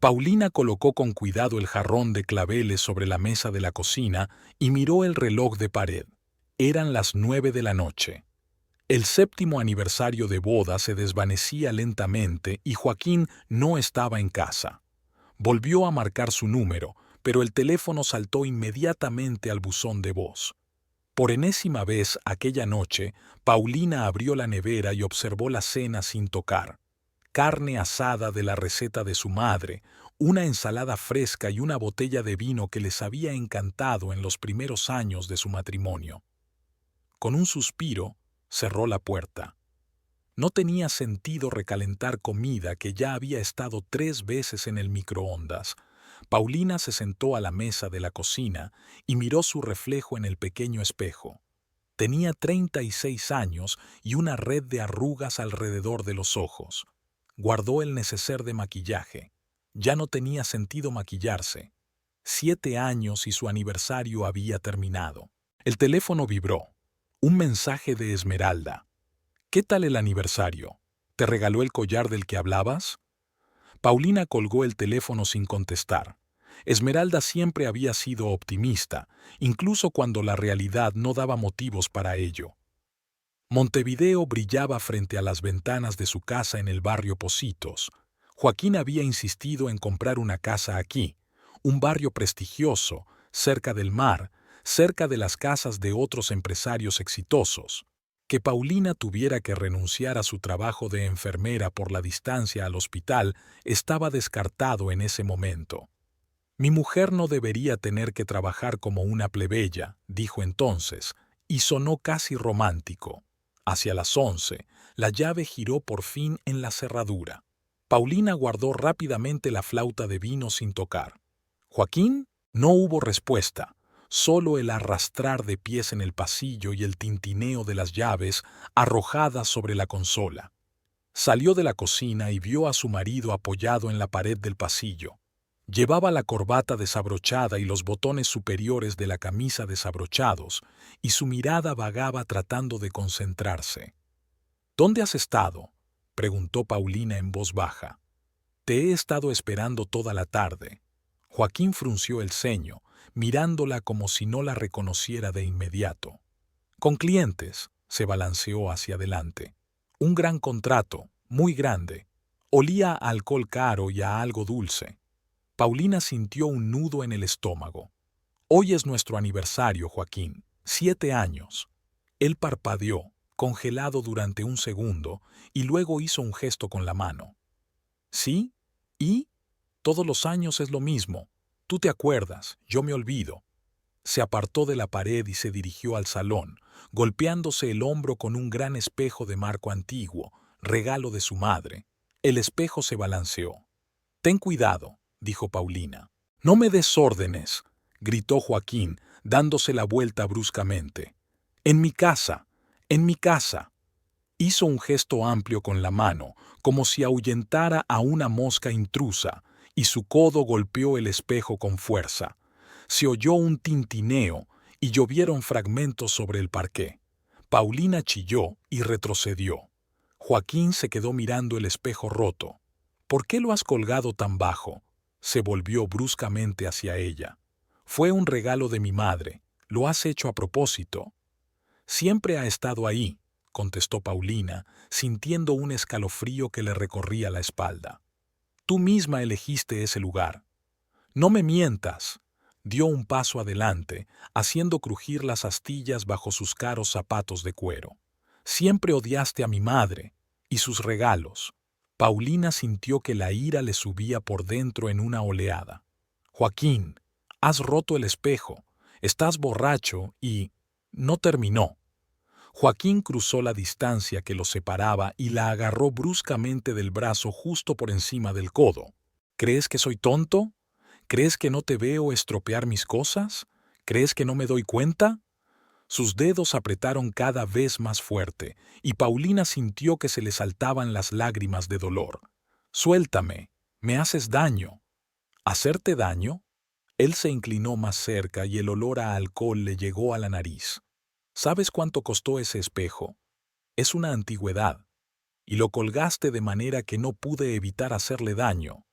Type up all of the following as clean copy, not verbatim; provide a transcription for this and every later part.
Paulina colocó con cuidado el jarrón de claveles sobre la mesa de la cocina y miró el reloj de pared. Eran las 9 de la noche. El séptimo aniversario de boda se desvanecía lentamente y Joaquín no estaba en casa. Volvió a marcar su número, pero el teléfono saltó inmediatamente al buzón de voz. Por enésima vez aquella noche, Paulina abrió la nevera y observó la cena sin tocar. Carne asada de la receta de su madre, una ensalada fresca y una botella de vino que les había encantado en los primeros años de su matrimonio. Con un suspiro, cerró la puerta. No tenía sentido recalentar comida que ya había estado 3 veces en el microondas. Paulina se sentó a la mesa de la cocina y miró su reflejo en el pequeño espejo. Tenía 36 años y una red de arrugas alrededor de los ojos. Guardó el neceser de maquillaje. Ya no tenía sentido maquillarse. 7 años y su aniversario había terminado. El teléfono vibró. Un mensaje de Esmeralda. ¿Qué tal el aniversario? ¿Te regaló el collar del que hablabas? Paulina colgó el teléfono sin contestar. Esmeralda siempre había sido optimista, incluso cuando la realidad no daba motivos para ello. Montevideo brillaba frente a las ventanas de su casa en el barrio Pocitos. Joaquín había insistido en comprar una casa aquí, un barrio prestigioso, cerca del mar, cerca de las casas de otros empresarios exitosos. Que Paulina tuviera que renunciar a su trabajo de enfermera por la distancia al hospital estaba descartado en ese momento. Mi mujer no debería tener que trabajar como una plebeya, dijo entonces, y sonó casi romántico. Hacia las 11, la llave giró por fin en la cerradura. Paulina guardó rápidamente la flauta de vino sin tocar. ¿Joaquín? No hubo respuesta, solo el arrastrar de pies en el pasillo y el tintineo de las llaves arrojadas sobre la consola. Salió de la cocina y vio a su marido apoyado en la pared del pasillo. Llevaba la corbata desabrochada y los botones superiores de la camisa desabrochados, y su mirada vagaba tratando de concentrarse. ¿Dónde has estado?, preguntó Paulina en voz baja. Te he estado esperando toda la tarde. Joaquín frunció el ceño, mirándola como si no la reconociera de inmediato. Con clientes, se balanceó hacia adelante. Un gran contrato, muy grande. Olía a alcohol caro y a algo dulce. Paulina sintió un nudo en el estómago. Hoy es nuestro aniversario, Joaquín. 7 años. Él parpadeó, congelado durante un segundo, y luego hizo un gesto con la mano. ¿Sí? ¿Y? Todos los años es lo mismo. Tú te acuerdas, yo me olvido. Se apartó de la pared y se dirigió al salón, golpeándose el hombro con un gran espejo de marco antiguo, regalo de su madre. El espejo se balanceó. Ten cuidado, dijo Paulina. No me des órdenes, gritó Joaquín, dándose la vuelta bruscamente. En mi casa, en mi casa. Hizo un gesto amplio con la mano, como si ahuyentara a una mosca intrusa, y su codo golpeó el espejo con fuerza. Se oyó un tintineo y llovieron fragmentos sobre el parqué. Paulina chilló y retrocedió. Joaquín se quedó mirando el espejo roto. ¿Por qué lo has colgado tan bajo? Se volvió bruscamente hacia ella. Fue un regalo de mi madre. Lo has hecho a propósito. Siempre ha estado ahí, contestó Paulina, sintiendo un escalofrío que le recorría la espalda. Tú misma elegiste ese lugar. No me mientas. Dio un paso adelante, haciendo crujir las astillas bajo sus caros zapatos de cuero. Siempre odiaste a mi madre y sus regalos. Paulina sintió que la ira le subía por dentro en una oleada. Joaquín, has roto el espejo, estás borracho y... No terminó. Joaquín cruzó la distancia que los separaba y la agarró bruscamente del brazo justo por encima del codo. ¿Crees que soy tonto? ¿Crees que no te veo estropear mis cosas? ¿Crees que no me doy cuenta? Sus dedos apretaron cada vez más fuerte, y Paulina sintió que se le saltaban las lágrimas de dolor. Suéltame, me haces daño. ¿Hacerte daño? Él se inclinó más cerca y el olor a alcohol le llegó a la nariz. ¿Sabes cuánto costó ese espejo? Es una antigüedad, y lo colgaste de manera que no pude evitar hacerle daño.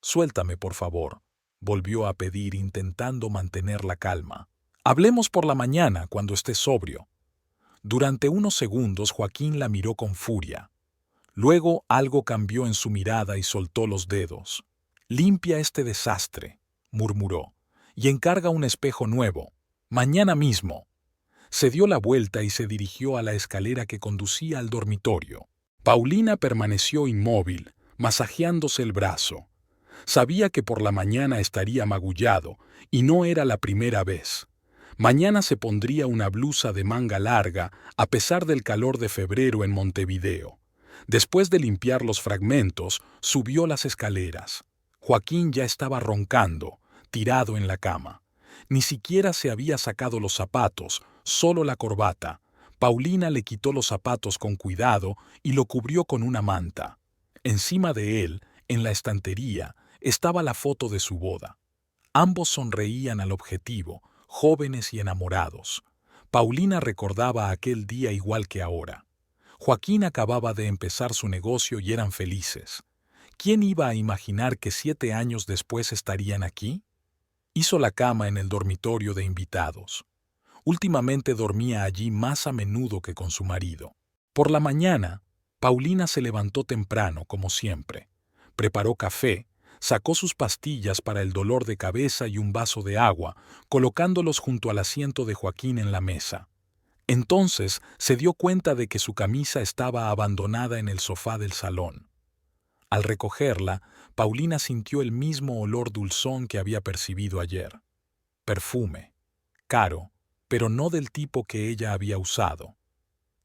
Suéltame, por favor, volvió a pedir intentando mantener la calma. Hablemos por la mañana, cuando estés sobrio. Durante unos segundos Joaquín la miró con furia. Luego algo cambió en su mirada y soltó los dedos. Limpia este desastre, murmuró, y encarga un espejo nuevo. Mañana mismo. Se dio la vuelta y se dirigió a la escalera que conducía al dormitorio. Paulina permaneció inmóvil, masajeándose el brazo. Sabía que por la mañana estaría magullado, y no era la primera vez. Mañana se pondría una blusa de manga larga, a pesar del calor de febrero en Montevideo. Después de limpiar los fragmentos, subió las escaleras. Joaquín ya estaba roncando, tirado en la cama. Ni siquiera se había sacado los zapatos, solo la corbata. Paulina le quitó los zapatos con cuidado y lo cubrió con una manta. Encima de él, en la estantería, estaba la foto de su boda. Ambos sonreían al objetivo, jóvenes y enamorados. Paulina recordaba aquel día igual que ahora. Joaquín acababa de empezar su negocio y eran felices. ¿Quién iba a imaginar que 7 años después estarían aquí? Hizo la cama en el dormitorio de invitados. Últimamente dormía allí más a menudo que con su marido. Por la mañana, Paulina se levantó temprano, como siempre. Preparó café, sacó sus pastillas para el dolor de cabeza y un vaso de agua, colocándolos junto al asiento de Joaquín en la mesa. Entonces se dio cuenta de que su camisa estaba abandonada en el sofá del salón. Al recogerla, Paulina sintió el mismo olor dulzón que había percibido ayer. Perfume, caro, pero no del tipo que ella había usado.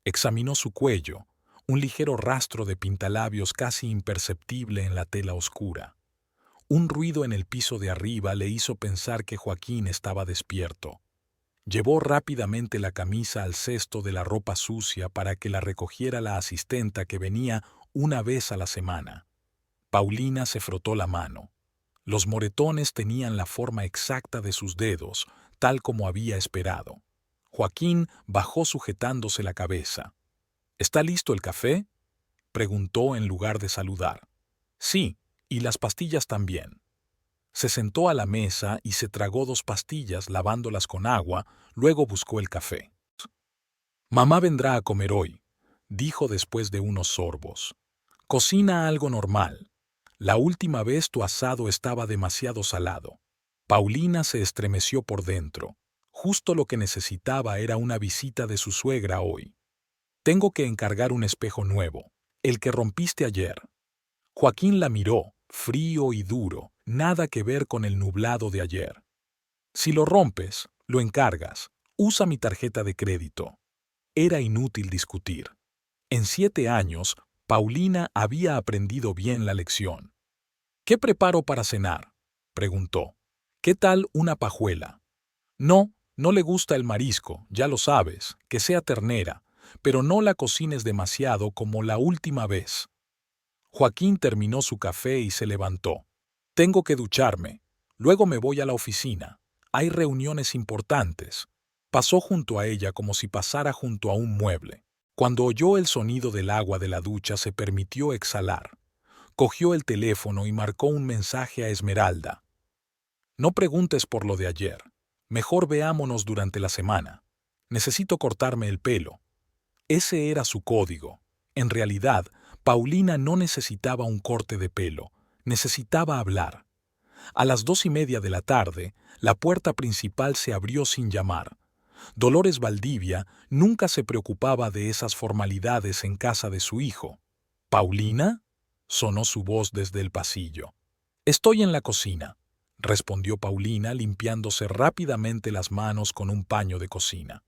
Examinó su cuello, un ligero rastro de pintalabios casi imperceptible en la tela oscura. Un ruido en el piso de arriba le hizo pensar que Joaquín estaba despierto. Llevó rápidamente la camisa al cesto de la ropa sucia para que la recogiera la asistenta que venía una vez a la semana. Paulina se frotó la mano. Los moretones tenían la forma exacta de sus dedos, tal como había esperado. Joaquín bajó sujetándose la cabeza. ¿Está listo el café?, preguntó en lugar de saludar. Sí, y las pastillas también. Se sentó a la mesa y se tragó 2 pastillas lavándolas con agua, luego buscó el café. Mamá vendrá a comer hoy, dijo después de unos sorbos. Cocina algo normal. La última vez tu asado estaba demasiado salado. Paulina se estremeció por dentro. Justo lo que necesitaba era una visita de su suegra hoy. Tengo que encargar un espejo nuevo, el que rompiste ayer. Joaquín la miró, frío y duro, nada que ver con el nublado de ayer. Si lo rompes, lo encargas. Usa mi tarjeta de crédito. Era inútil discutir. En 7 años, Paulina había aprendido bien la lección. ¿Qué preparo para cenar?, preguntó. ¿Qué tal una pajuela? No, no le gusta el marisco, ya lo sabes, que sea ternera, pero no la cocines demasiado como la última vez. Joaquín terminó su café y se levantó. Tengo que ducharme. Luego me voy a la oficina. Hay reuniones importantes. Pasó junto a ella como si pasara junto a un mueble. Cuando oyó el sonido del agua de la ducha se permitió exhalar. Cogió el teléfono y marcó un mensaje a Esmeralda. No preguntes por lo de ayer. Mejor veámonos durante la semana. Necesito cortarme el pelo. Ese era su código. En realidad, Paulina no necesitaba un corte de pelo. Necesitaba hablar. A las 2:30 de la tarde, la puerta principal se abrió sin llamar. Dolores Valdivia nunca se preocupaba de esas formalidades en casa de su hijo. ¿Paulina?, sonó su voz desde el pasillo. Estoy en la cocina, respondió Paulina limpiándose rápidamente las manos con un paño de cocina.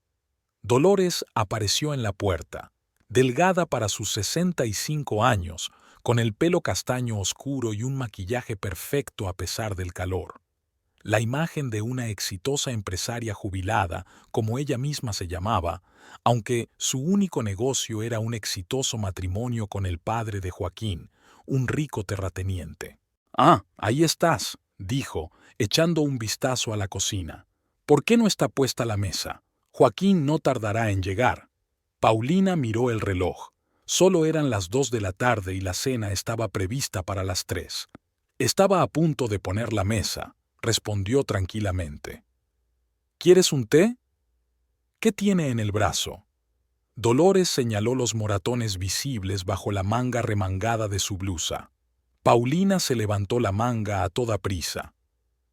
Dolores apareció en la puerta, delgada para sus 65 años, con el pelo castaño oscuro y un maquillaje perfecto a pesar del calor. La imagen de una exitosa empresaria jubilada, como ella misma se llamaba, aunque su único negocio era un exitoso matrimonio con el padre de Joaquín, un rico terrateniente. «Ah, ahí estás», dijo, echando un vistazo a la cocina. «¿Por qué no está puesta la mesa? Joaquín no tardará en llegar». Paulina miró el reloj. Solo eran las 2 de la tarde y la cena estaba prevista para las 3. Estaba a punto de poner la mesa, respondió tranquilamente. ¿Quieres un té? ¿Qué tiene en el brazo? Dolores señaló los moratones visibles bajo la manga remangada de su blusa. Paulina se levantó la manga a toda prisa.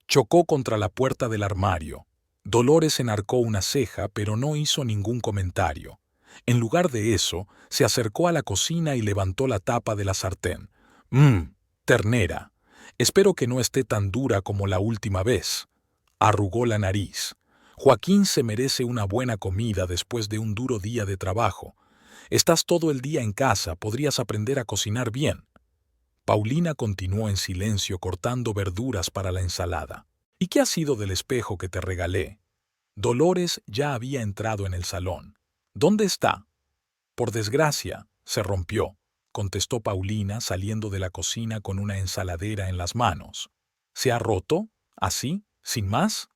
Chocó contra la puerta del armario. Dolores enarcó una ceja, pero no hizo ningún comentario. En lugar de eso, se acercó a la cocina y levantó la tapa de la sartén. Ternera. Espero que no esté tan dura como la última vez. Arrugó la nariz. Joaquín se merece una buena comida después de un duro día de trabajo. Estás todo el día en casa, podrías aprender a cocinar bien. Paulina continuó en silencio cortando verduras para la ensalada. ¿Y qué ha sido del espejo que te regalé? Dolores ya había entrado en el salón. ¿Dónde está? Por desgracia, se rompió, contestó Paulina saliendo de la cocina con una ensaladera en las manos. ¿Se ha roto? ¿Así? ¿Sin más?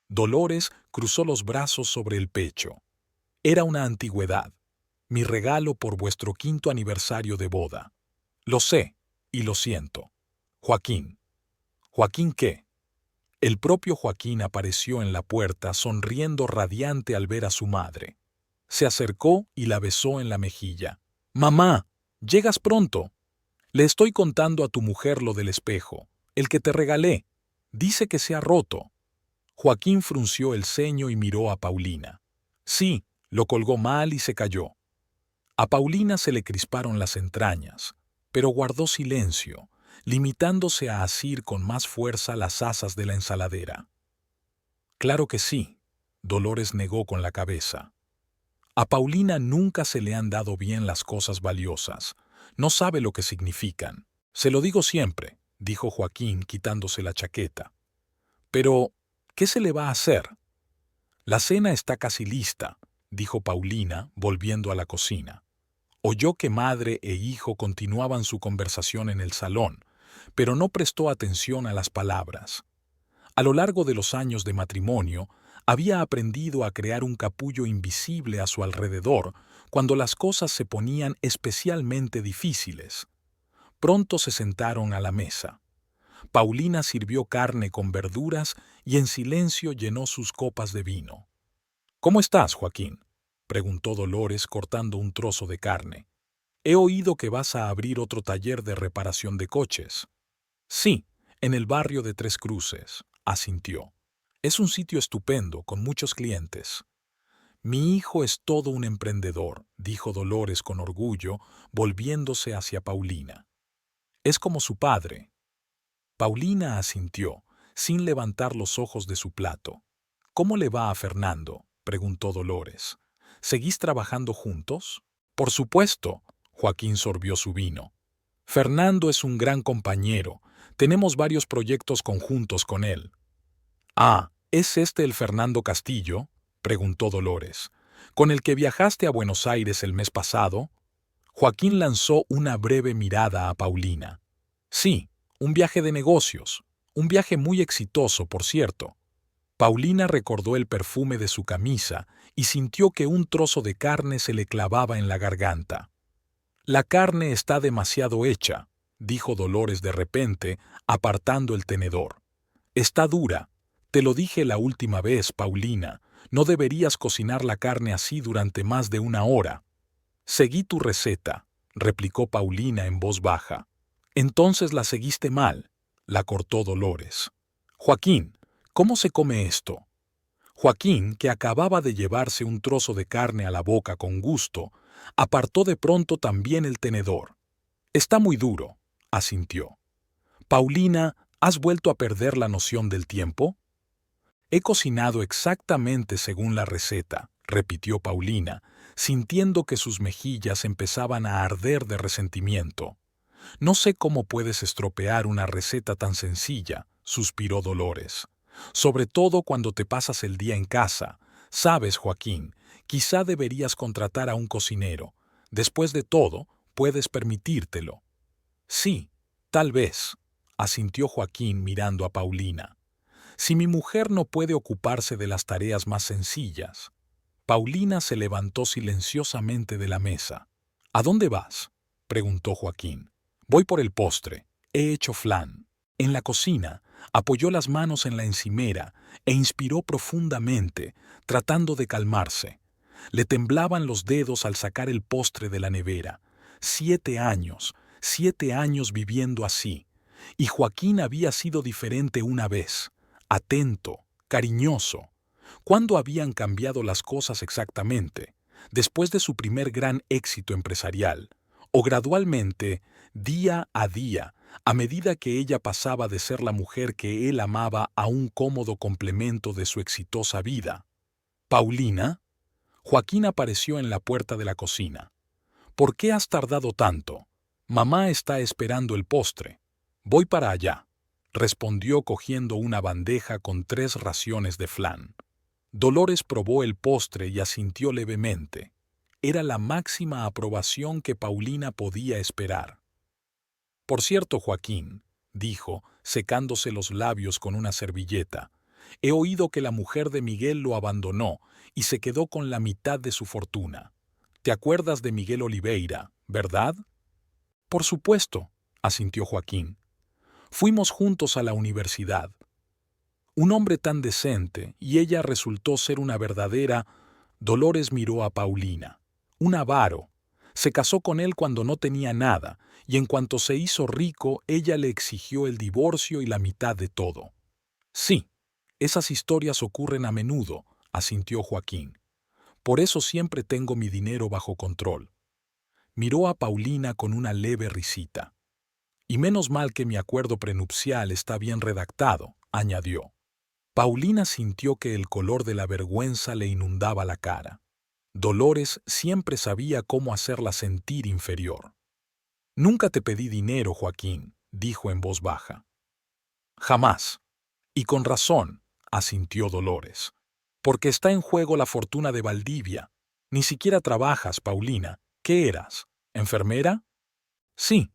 Dolores cruzó los brazos sobre el pecho. Era una antigüedad. Mi regalo por vuestro 5º aniversario de boda. Lo sé, y lo siento. Joaquín. ¿Joaquín qué? El propio Joaquín apareció en la puerta sonriendo radiante al ver a su madre. Se acercó y la besó en la mejilla. «Mamá, llegas pronto. Le estoy contando a tu mujer lo del espejo, el que te regalé. Dice que se ha roto». Joaquín frunció el ceño y miró a Paulina. Sí, lo colgó mal y se cayó. A Paulina se le crisparon las entrañas, pero guardó silencio, limitándose a asir con más fuerza las asas de la ensaladera. Claro que sí, Dolores negó con la cabeza. A Paulina nunca se le han dado bien las cosas valiosas. No sabe lo que significan. Se lo digo siempre, dijo Joaquín quitándose la chaqueta. Pero, ¿qué se le va a hacer? La cena está casi lista, dijo Paulina, volviendo a la cocina. Oyó que madre e hijo continuaban su conversación en el salón, pero no prestó atención a las palabras. A lo largo de los años de matrimonio, había aprendido a crear un capullo invisible a su alrededor cuando las cosas se ponían especialmente difíciles. Pronto se sentaron a la mesa. Paulina sirvió carne con verduras y en silencio llenó sus copas de vino. «¿Cómo estás, Joaquín?», preguntó Dolores cortando un trozo de carne. «He oído que vas a abrir otro taller de reparación de coches». «Sí, en el barrio de Tres Cruces», asintió. «Es un sitio estupendo, con muchos clientes». «Mi hijo es todo un emprendedor», dijo Dolores con orgullo, volviéndose hacia Paulina. «Es como su padre». Paulina asintió, sin levantar los ojos de su plato. «¿Cómo le va a Fernando?», preguntó Dolores. «¿Seguís trabajando juntos?» «Por supuesto», Joaquín sorbió su vino. «Fernando es un gran compañero. Tenemos varios proyectos conjuntos con él». «Ah, ¿es este el Fernando Castillo?», preguntó Dolores. «¿Con el que viajaste a Buenos Aires el mes pasado?» Joaquín lanzó una breve mirada a Paulina. «Sí, un viaje de negocios. Un viaje muy exitoso, por cierto». Paulina recordó el perfume de su camisa y sintió que un trozo de carne se le clavaba en la garganta. «La carne está demasiado hecha», dijo Dolores de repente, apartando el tenedor. «Está dura. Te lo dije la última vez, Paulina. No deberías cocinar la carne así durante más de 1 hora». «Seguí tu receta», replicó Paulina en voz baja. «Entonces la seguiste mal», la cortó Dolores. «Joaquín, ¿cómo se come esto?». Joaquín, que acababa de llevarse un trozo de carne a la boca con gusto, apartó de pronto también el tenedor. «Está muy duro», asintió. «Paulina, ¿has vuelto a perder la noción del tiempo?». «He cocinado exactamente según la receta», repitió Paulina, sintiendo que sus mejillas empezaban a arder de resentimiento. «No sé cómo puedes estropear una receta tan sencilla», suspiró Dolores. «Sobre todo cuando te pasas el día en casa. Sabes, Joaquín, quizá deberías contratar a un cocinero. Después de todo, puedes permitírtelo». «Sí, tal vez», asintió Joaquín mirando a Paulina. «Si mi mujer no puede ocuparse de las tareas más sencillas». Paulina se levantó silenciosamente de la mesa. «¿A dónde vas?», preguntó Joaquín. «Voy por el postre. He hecho flan». En la cocina, apoyó las manos en la encimera e inspiró profundamente, tratando de calmarse. Le temblaban los dedos al sacar el postre de la nevera. 7 años viviendo así. Y Joaquín había sido diferente una vez, atento, cariñoso. ¿Cuándo habían cambiado las cosas exactamente? Después de su primer gran éxito empresarial, o gradualmente, día a día, a medida que ella pasaba de ser la mujer que él amaba a un cómodo complemento de su exitosa vida. ¿Paulina? Joaquín apareció en la puerta de la cocina. ¿Por qué has tardado tanto? Mamá está esperando el postre. Voy para allá, respondió cogiendo una bandeja con 3 raciones de flan. Dolores probó el postre y asintió levemente. Era la máxima aprobación que Paulina podía esperar. Por cierto, Joaquín, dijo, secándose los labios con una servilleta, he oído que la mujer de Miguel lo abandonó y se quedó con la mitad de su fortuna. ¿Te acuerdas de Miguel Oliveira, verdad? Por supuesto, asintió Joaquín. Fuimos juntos a la universidad. Un hombre tan decente, y ella resultó ser una verdadera... Dolores miró a Paulina. Un avaro. Se casó con él cuando no tenía nada, y en cuanto se hizo rico, ella le exigió el divorcio y la mitad de todo. Sí, esas historias ocurren a menudo, asintió Joaquín. Por eso siempre tengo mi dinero bajo control. Miró a Paulina con una leve risita. Y menos mal que mi acuerdo prenupcial está bien redactado, añadió. Paulina sintió que el color de la vergüenza le inundaba la cara. Dolores siempre sabía cómo hacerla sentir inferior. Nunca te pedí dinero, Joaquín, dijo en voz baja. Jamás. Y con razón, asintió Dolores. Porque está en juego la fortuna de Valdivia. Ni siquiera trabajas, Paulina. ¿Qué eras? ¿Enfermera? Sí,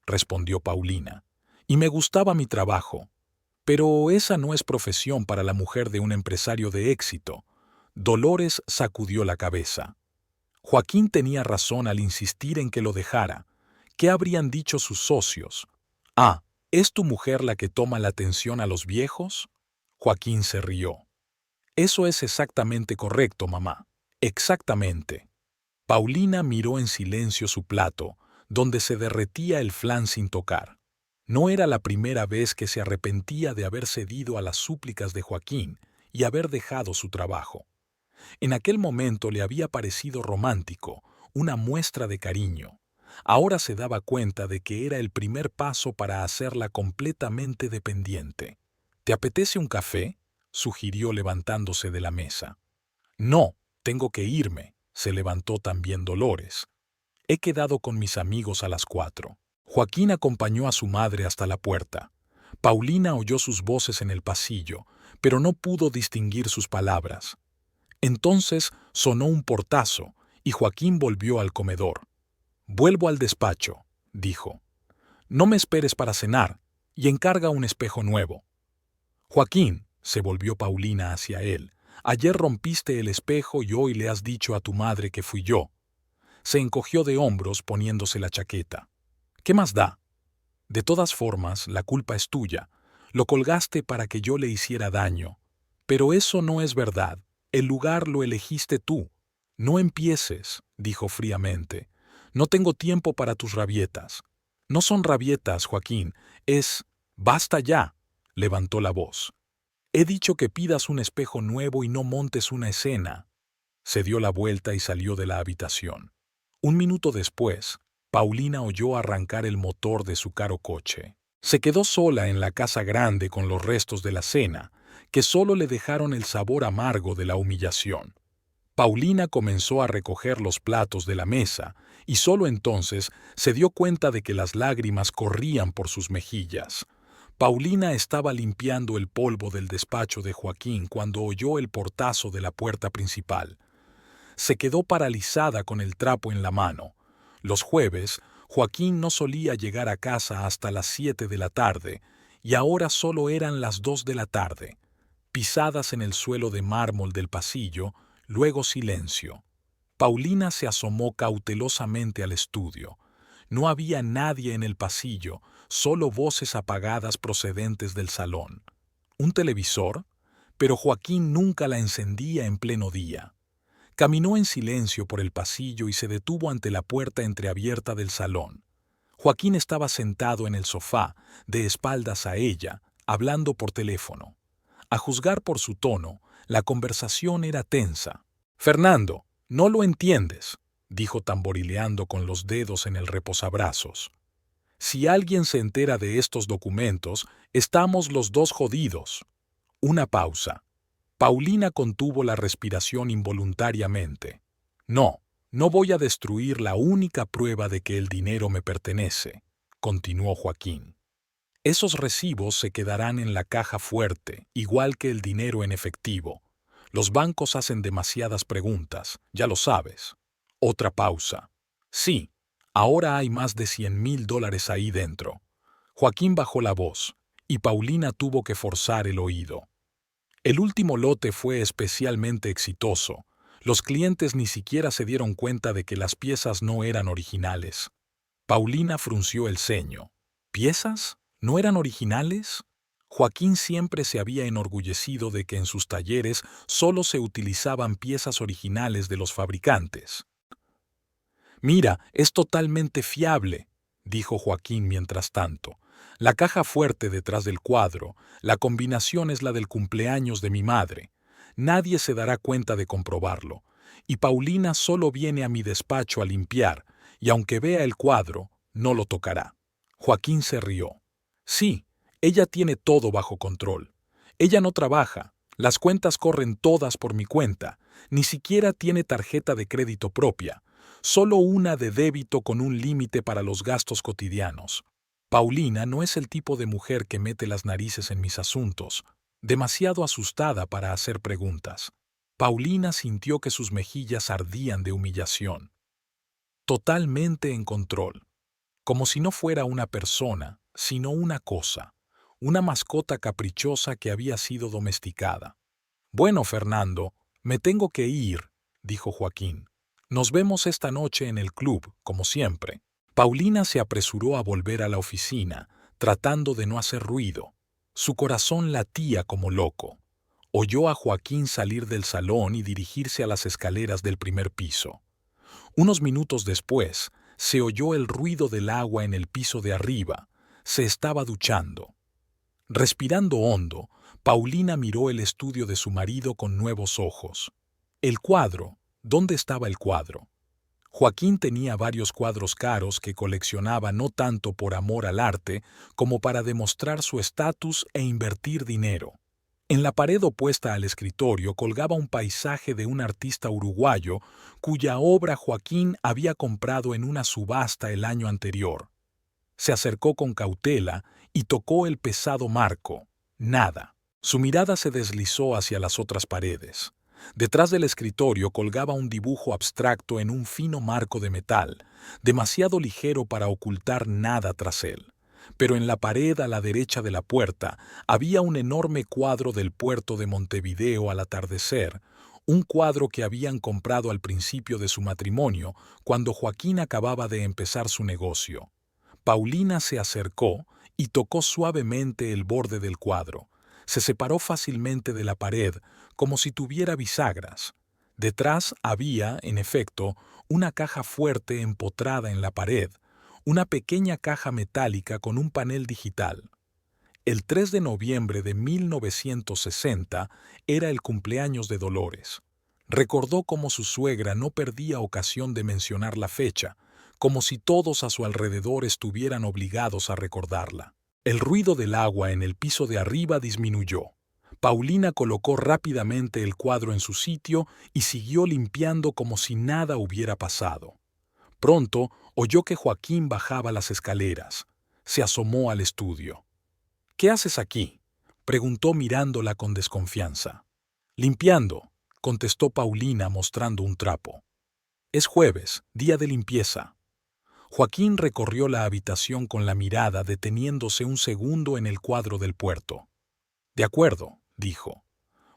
respondió Paulina. Y me gustaba mi trabajo. Pero esa no es profesión para la mujer de un empresario de éxito. Dolores sacudió la cabeza. Joaquín tenía razón al insistir en que lo dejara. ¿Qué habrían dicho sus socios? Ah, ¿es tu mujer la que toma la atención a los viejos? Joaquín se rió. Eso es exactamente correcto, mamá. Exactamente. Paulina miró en silencio su plato, donde se derretía el flan sin tocar. No era la primera vez que se arrepentía de haber cedido a las súplicas de Joaquín y haber dejado su trabajo. En aquel momento le había parecido romántico, una muestra de cariño. Ahora se daba cuenta de que era el primer paso para hacerla completamente dependiente. ¿Te apetece un café?, sugirió levantándose de la mesa. No, tengo que irme, se levantó también Dolores. He quedado con mis amigos a las 4. Joaquín acompañó a su madre hasta la puerta. Paulina oyó sus voces en el pasillo, pero no pudo distinguir sus palabras. Entonces sonó un portazo y Joaquín volvió al comedor. «Vuelvo al despacho», dijo. «No me esperes para cenar y encarga un espejo nuevo». «Joaquín», se volvió Paulina hacia él, «ayer rompiste el espejo y hoy le has dicho a tu madre que fui yo». Se encogió de hombros poniéndose la chaqueta. «¿Qué más da? De todas formas, la culpa es tuya. Lo colgaste para que yo le hiciera daño. Pero eso no es verdad. El lugar lo elegiste tú. No empieces», dijo fríamente. «No tengo tiempo para tus rabietas». «No son rabietas, Joaquín. Es... ¡Basta ya!», levantó la voz. «He dicho que pidas un espejo nuevo y no montes una escena». Se dio la vuelta y salió de la habitación. Un minuto después, Paulina oyó arrancar el motor de su caro coche. Se quedó sola en la casa grande con los restos de la cena, que solo le dejaron el sabor amargo de la humillación. Paulina comenzó a recoger los platos de la mesa y solo entonces se dio cuenta de que las lágrimas corrían por sus mejillas. Paulina estaba limpiando el polvo del despacho de Joaquín cuando oyó el portazo de la puerta principal. Se quedó paralizada con el trapo en la mano. Los jueves, Joaquín no solía llegar a casa hasta las 7 de la tarde, y ahora solo eran las 2 de la tarde. Pisadas en el suelo de mármol del pasillo, luego silencio. Paulina se asomó cautelosamente al estudio. No había nadie en el pasillo, solo voces apagadas procedentes del salón. ¿Un televisor? Pero Joaquín nunca la encendía en pleno día. Caminó en silencio por el pasillo y se detuvo ante la puerta entreabierta del salón. Joaquín estaba sentado en el sofá, de espaldas a ella, hablando por teléfono. A juzgar por su tono, la conversación era tensa. «Fernando, no lo entiendes», dijo tamborileando con los dedos en el reposabrazos. «Si alguien se entera de estos documentos, estamos los dos jodidos». Una pausa. Paulina contuvo la respiración involuntariamente. «No, no voy a destruir la única prueba de que el dinero me pertenece», continuó Joaquín. «Esos recibos se quedarán en la caja fuerte, igual que el dinero en efectivo. Los bancos hacen demasiadas preguntas, ya lo sabes». Otra pausa. «Sí, ahora hay más de $100,000 ahí dentro». Joaquín bajó la voz, y Paulina tuvo que forzar el oído. El último lote fue especialmente exitoso. Los clientes ni siquiera se dieron cuenta de que las piezas no eran originales. Paulina frunció el ceño. ¿Piezas? ¿No eran originales? Joaquín siempre se había enorgullecido de que en sus talleres solo se utilizaban piezas originales de los fabricantes. «Mira, es totalmente fiable», dijo Joaquín mientras tanto. «La caja fuerte detrás del cuadro, la combinación es la del cumpleaños de mi madre. Nadie se dará cuenta de comprobarlo. Y Paulina solo viene a mi despacho a limpiar, y aunque vea el cuadro, no lo tocará». Joaquín se rió. «Sí, ella tiene todo bajo control. Ella no trabaja, las cuentas corren todas por mi cuenta, ni siquiera tiene tarjeta de crédito propia, solo una de débito con un límite para los gastos cotidianos. Paulina no es el tipo de mujer que mete las narices en mis asuntos, demasiado asustada para hacer preguntas». Paulina sintió que sus mejillas ardían de humillación. Totalmente en control, como si no fuera una persona, sino una cosa, una mascota caprichosa que había sido domesticada. «Bueno, Fernando, me tengo que ir», dijo Joaquín. «Nos vemos esta noche en el club, como siempre». Paulina se apresuró a volver a la oficina, tratando de no hacer ruido. Su corazón latía como loco. Oyó a Joaquín salir del salón y dirigirse a las escaleras del primer piso. Unos minutos después, se oyó el ruido del agua en el piso de arriba. Se estaba duchando. Respirando hondo, Paulina miró el estudio de su marido con nuevos ojos. El cuadro. ¿Dónde estaba el cuadro? Joaquín tenía varios cuadros caros que coleccionaba no tanto por amor al arte como para demostrar su estatus e invertir dinero. En la pared opuesta al escritorio colgaba un paisaje de un artista uruguayo cuya obra Joaquín había comprado en una subasta el año anterior. Se acercó con cautela y tocó el pesado marco. Nada. Su mirada se deslizó hacia las otras paredes. Detrás del escritorio colgaba un dibujo abstracto en un fino marco de metal, demasiado ligero para ocultar nada tras él. Pero en la pared a la derecha de la puerta había un enorme cuadro del puerto de Montevideo al atardecer, un cuadro que habían comprado al principio de su matrimonio, cuando Joaquín acababa de empezar su negocio. Paulina se acercó y tocó suavemente el borde del cuadro. Se separó fácilmente de la pared, como si tuviera bisagras. Detrás había, en efecto, una caja fuerte empotrada en la pared, una pequeña caja metálica con un panel digital. El 3 de noviembre de 1960 era el cumpleaños de Dolores. Recordó cómo su suegra no perdía ocasión de mencionar la fecha, como si todos a su alrededor estuvieran obligados a recordarla. El ruido del agua en el piso de arriba disminuyó. Paulina colocó rápidamente el cuadro en su sitio y siguió limpiando como si nada hubiera pasado. Pronto oyó que Joaquín bajaba las escaleras. Se asomó al estudio. «¿Qué haces aquí?», preguntó mirándola con desconfianza. «Limpiando», contestó Paulina mostrando un trapo. «Es jueves, día de limpieza». Joaquín recorrió la habitación con la mirada, deteniéndose un segundo en el cuadro del puerto. «De acuerdo», dijo.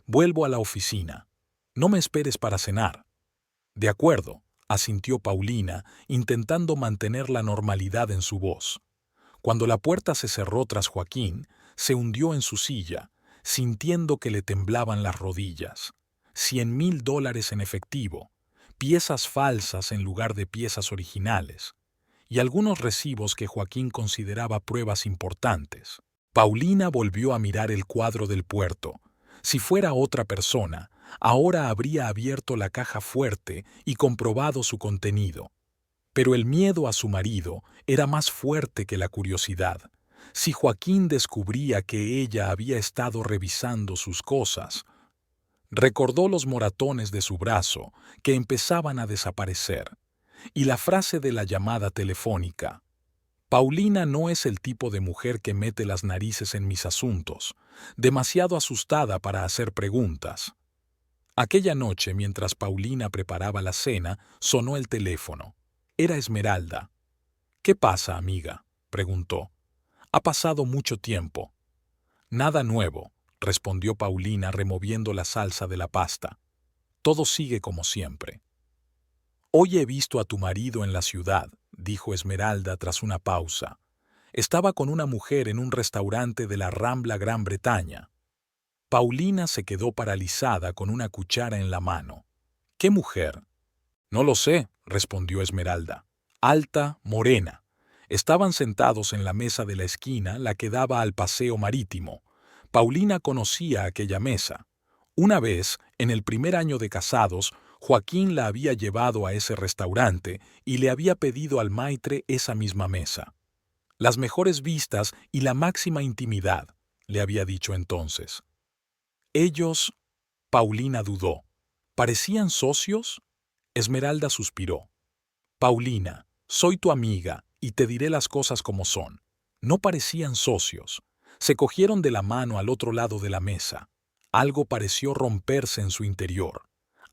«Vuelvo a la oficina. No me esperes para cenar». «De acuerdo», asintió Paulina, intentando mantener la normalidad en su voz. Cuando la puerta se cerró tras Joaquín, se hundió en su silla, sintiendo que le temblaban las rodillas. $100,000 en efectivo, piezas falsas en lugar de piezas originales, y algunos recibos que Joaquín consideraba pruebas importantes. Paulina volvió a mirar el cuadro del puerto. Si fuera otra persona, ahora habría abierto la caja fuerte y comprobado su contenido. Pero el miedo a su marido era más fuerte que la curiosidad. Si Joaquín descubría que ella había estado revisando sus cosas, recordó los moratones de su brazo que empezaban a desaparecer y la frase de la llamada telefónica. Paulina no es el tipo de mujer que mete las narices en mis asuntos, demasiado asustada para hacer preguntas. Aquella noche, mientras Paulina preparaba la cena, sonó el teléfono. Era Esmeralda. «¿Qué pasa, amiga?», preguntó. «Ha pasado mucho tiempo». «Nada nuevo», respondió Paulina removiendo la salsa de la pasta. «Todo sigue como siempre». «Hoy he visto a tu marido en la ciudad», dijo Esmeralda tras una pausa. «Estaba con una mujer en un restaurante de la Rambla Gran Bretaña». Paulina se quedó paralizada con una cuchara en la mano. «¿Qué mujer?» «No lo sé», respondió Esmeralda. «Alta, morena. Estaban sentados en la mesa de la esquina, la que daba al paseo marítimo. Paulina conocía aquella mesa. Una vez, en el primer año de casados, Joaquín la había llevado a ese restaurante y le había pedido al maitre esa misma mesa. Las mejores vistas y la máxima intimidad, le había dicho entonces. Ellos, Paulina dudó. ¿Parecían socios? Esmeralda suspiró. Paulina, soy tu amiga y te diré las cosas como son. No parecían socios. Se cogieron de la mano al otro lado de la mesa. Algo pareció romperse en su interior.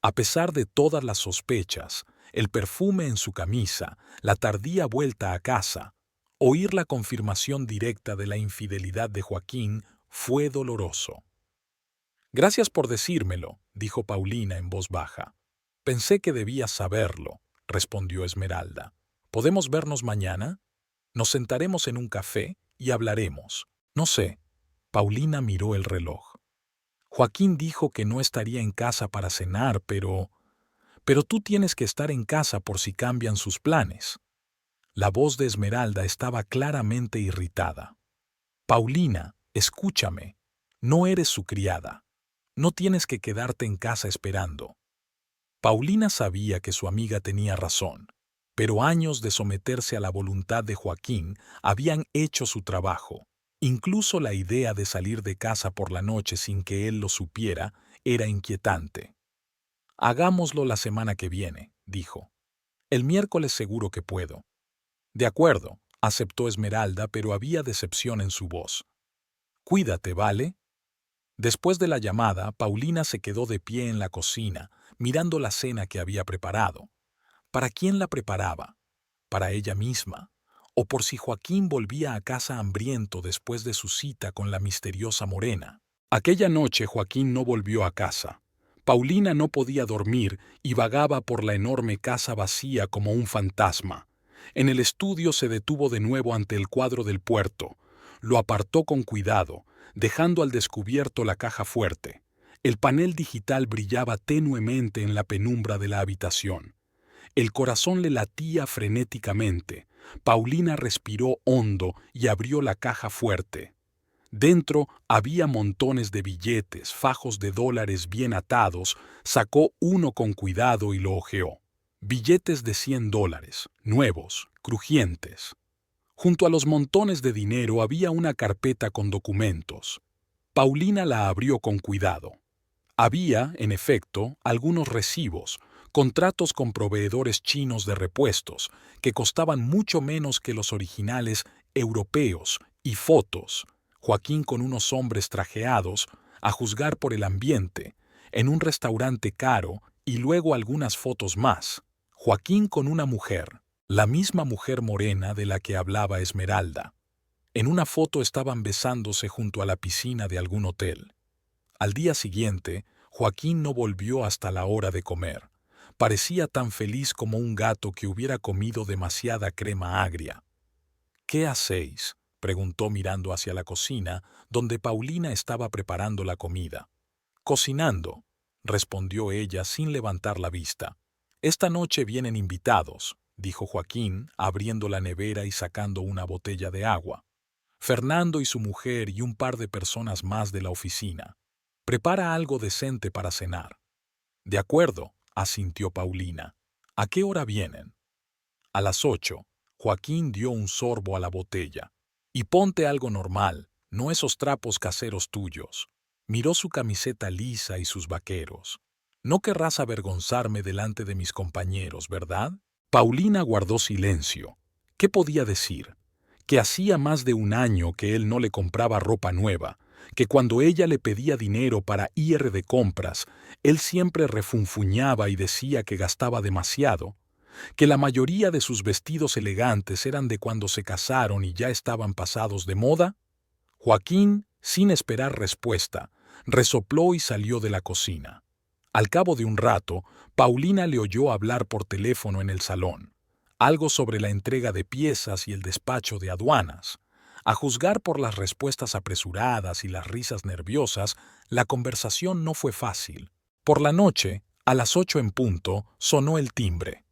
A pesar de todas las sospechas, el perfume en su camisa, la tardía vuelta a casa, oír la confirmación directa de la infidelidad de Joaquín fue doloroso. «Gracias por decírmelo», dijo Paulina en voz baja. «Pensé que debías saberlo», respondió Esmeralda. «¿Podemos vernos mañana? Nos sentaremos en un café y hablaremos». «No sé». Paulina miró el reloj. «Joaquín dijo que no estaría en casa para cenar, pero tú tienes que estar en casa por si cambian sus planes». La voz de Esmeralda estaba claramente irritada. «Paulina, escúchame. No eres su criada. No tienes que quedarte en casa esperando». Paulina sabía que su amiga tenía razón, pero años de someterse a la voluntad de Joaquín habían hecho su trabajo. Incluso la idea de salir de casa por la noche sin que él lo supiera era inquietante. «Hagámoslo la semana que viene», dijo. «El miércoles seguro que puedo». «De acuerdo», aceptó Esmeralda, pero había decepción en su voz. «Cuídate, ¿vale?» Después de la llamada, Paulina se quedó de pie en la cocina, mirando la cena que había preparado. ¿Para quién la preparaba? ¿Para ella misma? ¿O por si Joaquín volvía a casa hambriento después de su cita con la misteriosa morena? Aquella noche Joaquín no volvió a casa. Paulina no podía dormir y vagaba por la enorme casa vacía como un fantasma. En el estudio se detuvo de nuevo ante el cuadro del puerto. Lo apartó con cuidado, dejando al descubierto la caja fuerte. El panel digital brillaba tenuemente en la penumbra de la habitación. El corazón le latía frenéticamente. Paulina respiró hondo y abrió la caja fuerte. Dentro había montones de billetes, fajos de dólares bien atados. Sacó uno con cuidado y lo hojeó. Billetes de $100, nuevos, crujientes. Junto a los montones de dinero había una carpeta con documentos. Paulina la abrió con cuidado. Había, en efecto, algunos recibos, contratos con proveedores chinos de repuestos, que costaban mucho menos que los originales europeos, y fotos. Joaquín con unos hombres trajeados, a juzgar por el ambiente, en un restaurante caro, y luego algunas fotos más. Joaquín con una mujer, la misma mujer morena de la que hablaba Esmeralda. En una foto estaban besándose junto a la piscina de algún hotel. Al día siguiente, Joaquín no volvió hasta la hora de comer. Parecía tan feliz como un gato que hubiera comido demasiada crema agria. «¿Qué hacéis?», preguntó mirando hacia la cocina, donde Paulina estaba preparando la comida. Cocinando, respondió ella sin levantar la vista. Esta noche vienen invitados, dijo Joaquín, abriendo la nevera y sacando una botella de agua. Fernando y su mujer y un par de personas más de la oficina. Prepara algo decente para cenar. De acuerdo, asintió Paulina. ¿A qué hora vienen? A las 8. Joaquín dio un sorbo a la botella. Y ponte algo normal, no esos trapos caseros tuyos. Miró su camiseta lisa y sus vaqueros. No querrás avergonzarme delante de mis compañeros, ¿verdad? Paulina guardó silencio. ¿Qué podía decir? Que hacía más de un año que él no le compraba ropa nueva, que cuando ella le pedía dinero para ir de compras, él siempre refunfuñaba y decía que gastaba demasiado, que la mayoría de sus vestidos elegantes eran de cuando se casaron y ya estaban pasados de moda. Joaquín, sin esperar respuesta, resopló y salió de la cocina. Al cabo de un rato, Paulina le oyó hablar por teléfono en el salón, algo sobre la entrega de piezas y el despacho de aduanas. A juzgar por las respuestas apresuradas y las risas nerviosas, la conversación no fue fácil. Por la noche, a las 8 en punto, sonó el timbre.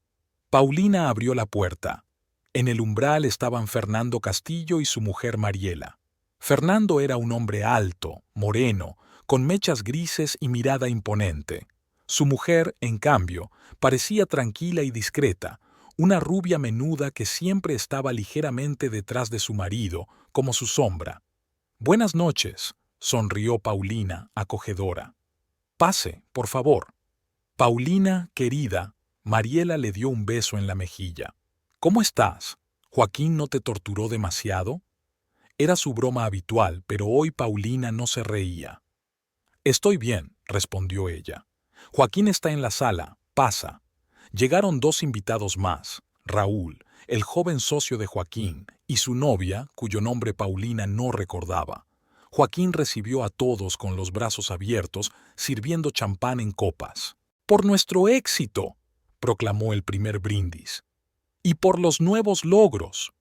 Paulina abrió la puerta. En el umbral estaban Fernando Castillo y su mujer Mariela. Fernando era un hombre alto, moreno, con mechas grises y mirada imponente. Su mujer, en cambio, parecía tranquila y discreta, una rubia menuda que siempre estaba ligeramente detrás de su marido, como su sombra. «Buenas noches», sonrió Paulina, acogedora. «Pase, por favor». «Paulina, querida», Mariela le dio un beso en la mejilla. «¿Cómo estás? ¿Joaquín no te torturó demasiado?» Era su broma habitual, pero hoy Paulina no se reía. «Estoy bien», respondió ella. «Joaquín está en la sala. Pasa». Llegaron 2 invitados más, Raúl, el joven socio de Joaquín, y su novia, cuyo nombre Paulina no recordaba. Joaquín recibió a todos con los brazos abiertos, sirviendo champán en copas. «Por nuestro éxito», proclamó el primer brindis. «Y por los nuevos logros».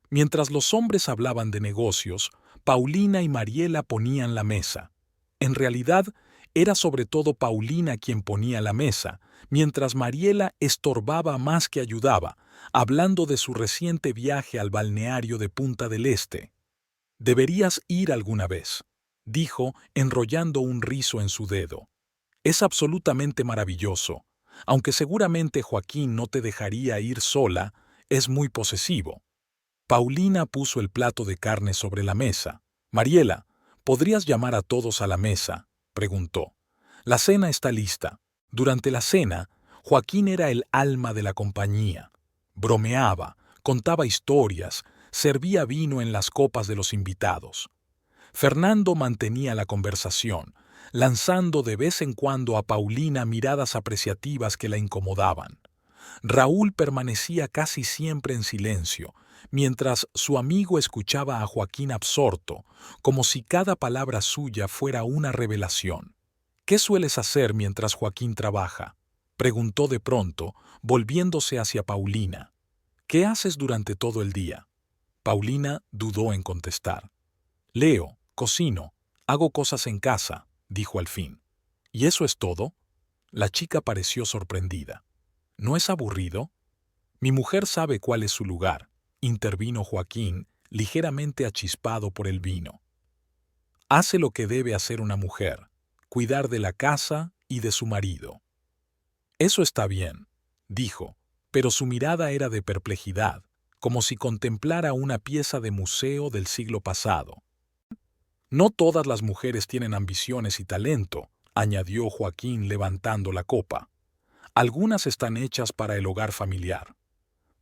Mientras los hombres hablaban de negocios, Paulina y Mariela ponían la mesa. En realidad, era sobre todo Paulina quien ponía la mesa, mientras Mariela estorbaba más que ayudaba, hablando de su reciente viaje al balneario de Punta del Este. «Deberías ir alguna vez», dijo, enrollando un rizo en su dedo. «Es absolutamente maravilloso. Aunque seguramente Joaquín no te dejaría ir sola, es muy posesivo». Paulina puso el plato de carne sobre la mesa. «Mariela, ¿podrías llamar a todos a la mesa?», preguntó. «La cena está lista». Durante la cena, Joaquín era el alma de la compañía. Bromeaba, contaba historias, servía vino en las copas de los invitados. Fernando mantenía la conversación, lanzando de vez en cuando a Paulina miradas apreciativas que la incomodaban. Raúl permanecía casi siempre en silencio, mientras su amigo escuchaba a Joaquín absorto, como si cada palabra suya fuera una revelación. «¿Qué sueles hacer mientras Joaquín trabaja?», preguntó de pronto, volviéndose hacia Paulina. «¿Qué haces durante todo el día?». Paulina dudó en contestar. «Leo, cocino, hago cosas en casa», dijo al fin. «¿Y eso es todo?». La chica pareció sorprendida. «¿No es aburrido?». «Mi mujer sabe cuál es su lugar», intervino Joaquín, ligeramente achispado por el vino. «Hace lo que debe hacer una mujer, cuidar de la casa y de su marido». «Eso está bien», dijo, pero su mirada era de perplejidad, como si contemplara una pieza de museo del siglo pasado. «No todas las mujeres tienen ambiciones y talento», añadió Joaquín levantando la copa. «Algunas están hechas para el hogar familiar».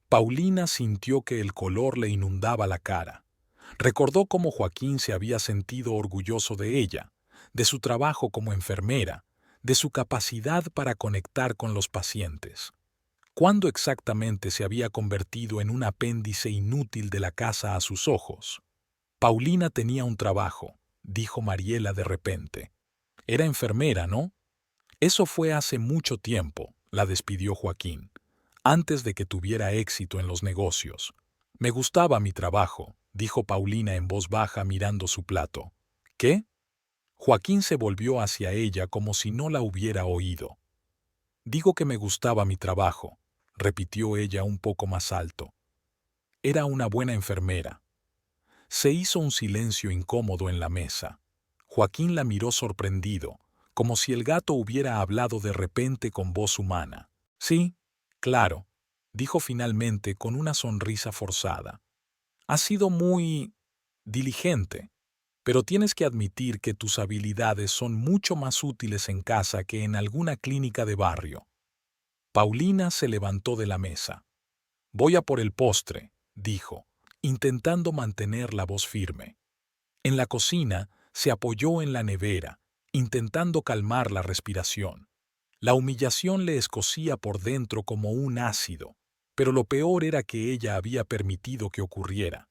Paulina sintió que el color le inundaba la cara. Recordó cómo Joaquín se había sentido orgulloso de ella, de su trabajo como enfermera, de su capacidad para conectar con los pacientes. ¿Cuándo exactamente se había convertido en un apéndice inútil de la casa a sus ojos? Paulina tenía un trabajo, dijo Mariela de repente. Era enfermera, ¿no? Eso fue hace mucho tiempo, la despidió Joaquín, antes de que tuviera éxito en los negocios. Me gustaba mi trabajo, dijo Paulina en voz baja mirando su plato. ¿Qué? Joaquín se volvió hacia ella como si no la hubiera oído. Digo que me gustaba mi trabajo, repitió ella un poco más alto. Era una buena enfermera. Se hizo un silencio incómodo en la mesa. Joaquín la miró sorprendido, como si el gato hubiera hablado de repente con voz humana. Sí, claro, dijo finalmente con una sonrisa forzada. Has sido muy diligente, pero tienes que admitir que tus habilidades son mucho más útiles en casa que en alguna clínica de barrio. Paulina se levantó de la mesa. Voy a por el postre, dijo, intentando mantener la voz firme. En la cocina se apoyó en la nevera, intentando calmar la respiración. La humillación le escocía por dentro como un ácido, pero lo peor era que ella había permitido que ocurriera.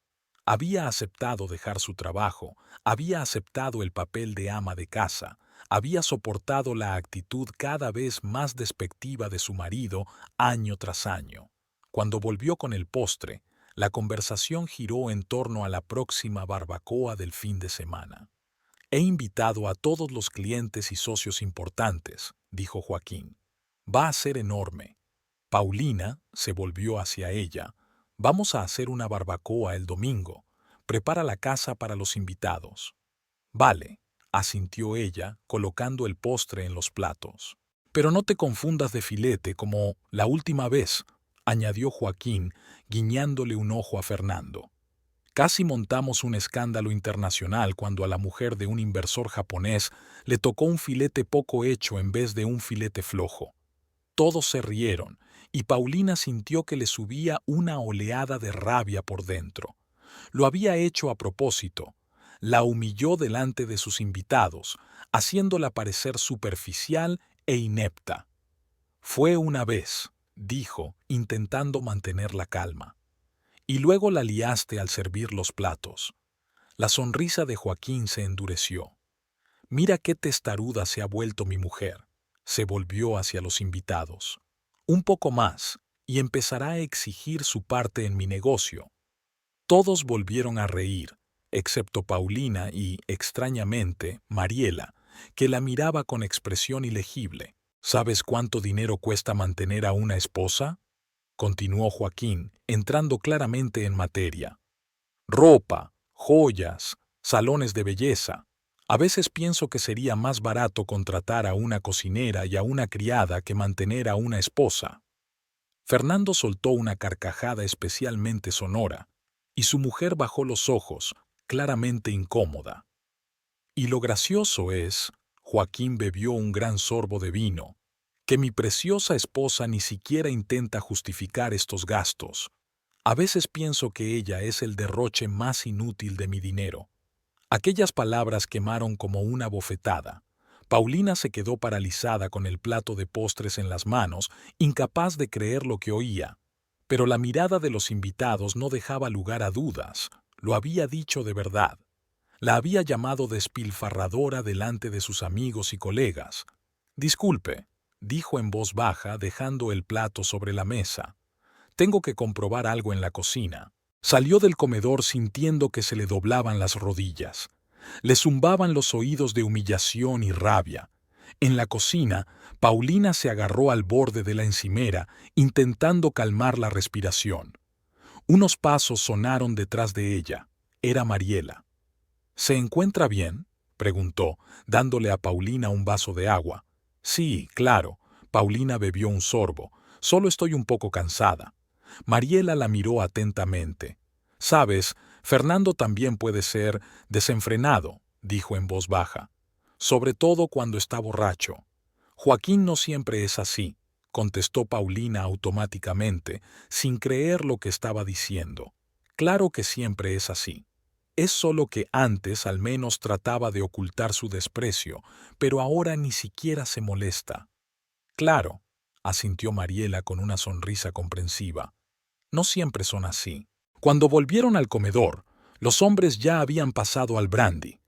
Había aceptado dejar su trabajo, había aceptado el papel de ama de casa, había soportado la actitud cada vez más despectiva de su marido año tras año. Cuando volvió con el postre, la conversación giró en torno a la próxima barbacoa del fin de semana. He invitado a todos los clientes y socios importantes, dijo Joaquín. Va a ser enorme. Paulina se volvió hacia ella. Vamos a hacer una barbacoa el domingo. Prepara la casa para los invitados. Vale, asintió ella, colocando el postre en los platos. Pero no te confundas de filete como la última vez, añadió Joaquín, guiñándole un ojo a Fernando. Casi montamos un escándalo internacional cuando a la mujer de un inversor japonés le tocó un filete poco hecho en vez de un filete flojo. Todos se rieron, y Paulina sintió que le subía una oleada de rabia por dentro. Lo había hecho a propósito. La humilló delante de sus invitados, haciéndola parecer superficial e inepta. Fue una vez, dijo, intentando mantener la calma. Y luego la liaste al servir los platos. La sonrisa de Joaquín se endureció. Mira qué testaruda se ha vuelto mi mujer. Se volvió hacia los invitados. Un poco más, y empezará a exigir su parte en mi negocio. Todos volvieron a reír, excepto Paulina y, extrañamente, Mariela, que la miraba con expresión ilegible. ¿Sabes cuánto dinero cuesta mantener a una esposa?, continuó Joaquín, entrando claramente en materia. Ropa, joyas, salones de belleza. A veces pienso que sería más barato contratar a una cocinera y a una criada que mantener a una esposa. Fernando soltó una carcajada especialmente sonora, y su mujer bajó los ojos, claramente incómoda. Y lo gracioso es, Joaquín bebió un gran sorbo de vino, que mi preciosa esposa ni siquiera intenta justificar estos gastos. A veces pienso que ella es el derroche más inútil de mi dinero. Aquellas palabras quemaron como una bofetada. Paulina se quedó paralizada con el plato de postres en las manos, incapaz de creer lo que oía. Pero la mirada de los invitados no dejaba lugar a dudas. Lo había dicho de verdad. La había llamado despilfarradora delante de sus amigos y colegas. Disculpe, dijo en voz baja, dejando el plato sobre la mesa. Tengo que comprobar algo en la cocina. Salió del comedor sintiendo que se le doblaban las rodillas. Le zumbaban los oídos de humillación y rabia. En la cocina, Paulina se agarró al borde de la encimera, intentando calmar la respiración. Unos pasos sonaron detrás de ella. Era Mariela. ¿Se encuentra bien?, preguntó, dándole a Paulina un vaso de agua. Sí, claro. Paulina bebió un sorbo. Solo estoy un poco cansada. Mariela la miró atentamente. Sabes, Fernando también puede ser desenfrenado, dijo en voz baja. Sobre todo cuando está borracho. Joaquín no siempre es así, contestó Paulina automáticamente, sin creer lo que estaba diciendo. Claro que siempre es así. Es solo que antes al menos trataba de ocultar su desprecio, pero ahora ni siquiera se molesta. Claro, asintió Mariela con una sonrisa comprensiva. No siempre son así. Cuando volvieron al comedor, los hombres ya habían pasado al brandy.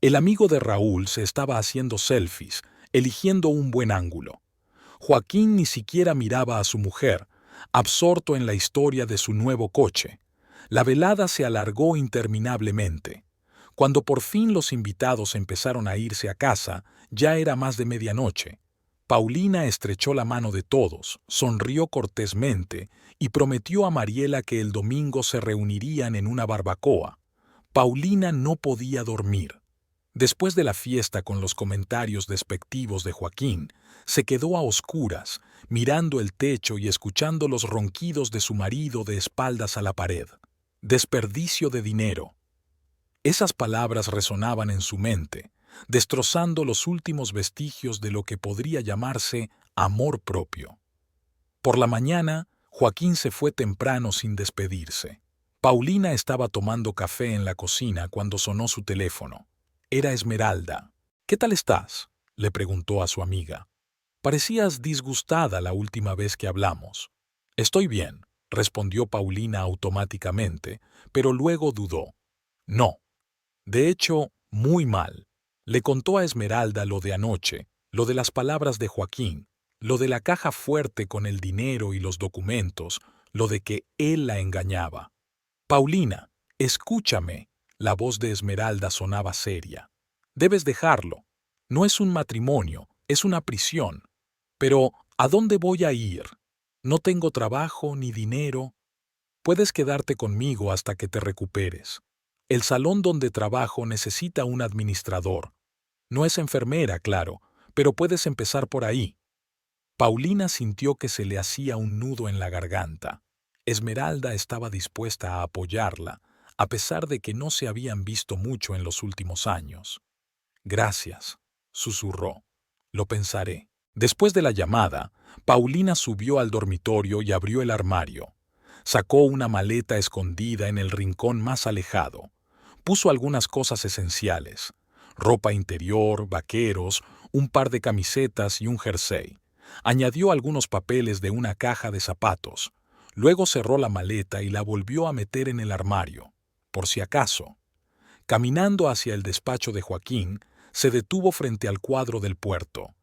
El amigo de Raúl se estaba haciendo selfies, eligiendo un buen ángulo. Joaquín ni siquiera miraba a su mujer, absorto en la historia de su nuevo coche. La velada se alargó interminablemente. Cuando por fin los invitados empezaron a irse a casa, ya era más de medianoche. Paulina estrechó la mano de todos, sonrió cortésmente y prometió a Mariela que el domingo se reunirían en una barbacoa. Paulina no podía dormir. Después de la fiesta con los comentarios despectivos de Joaquín, se quedó a oscuras, mirando el techo y escuchando los ronquidos de su marido de espaldas a la pared. Desperdicio de dinero. Esas palabras resonaban en su mente, destrozando los últimos vestigios de lo que podría llamarse amor propio. Por la mañana, Joaquín se fue temprano sin despedirse. Paulina estaba tomando café en la cocina cuando sonó su teléfono. Era Esmeralda. «¿Qué tal estás?», le preguntó a su amiga. «Parecías disgustada la última vez que hablamos». «Estoy bien», respondió Paulina automáticamente, pero luego dudó. «No. De hecho, muy mal». Le contó a Esmeralda lo de anoche, lo de las palabras de Joaquín, lo de la caja fuerte con el dinero y los documentos, lo de que él la engañaba. «Paulina, escúchame», la voz de Esmeralda sonaba seria. «Debes dejarlo. No es un matrimonio, es una prisión. Pero, ¿a dónde voy a ir? No tengo trabajo ni dinero. Puedes quedarte conmigo hasta que te recuperes. El salón donde trabajo necesita un administrador. No es enfermera, claro, pero puedes empezar por ahí». Paulina sintió que se le hacía un nudo en la garganta. Esmeralda estaba dispuesta a apoyarla, a pesar de que no se habían visto mucho en los últimos años. «Gracias», susurró. «Lo pensaré». Después de la llamada, Paulina subió al dormitorio y abrió el armario. Sacó una maleta escondida en el rincón más alejado. Puso algunas cosas esenciales: ropa interior, vaqueros, un par de camisetas y un jersey. Añadió algunos papeles de una caja de zapatos. Luego cerró la maleta y la volvió a meter en el armario, por si acaso. Caminando hacia el despacho de Joaquín, se detuvo frente al cuadro del puerto.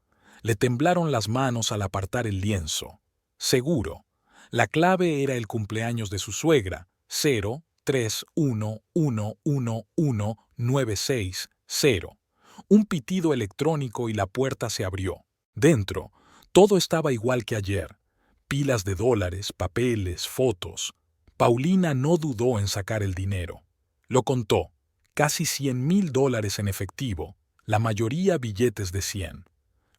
Le temblaron las manos al apartar el lienzo. Seguro. La clave era el cumpleaños de su suegra, 031111960. Un pitido electrónico y la puerta se abrió. Dentro, todo estaba igual que ayer. Pilas de dólares, papeles, fotos. Paulina no dudó en sacar el dinero. Lo contó. Casi $100,000 en efectivo, la mayoría billetes de 100.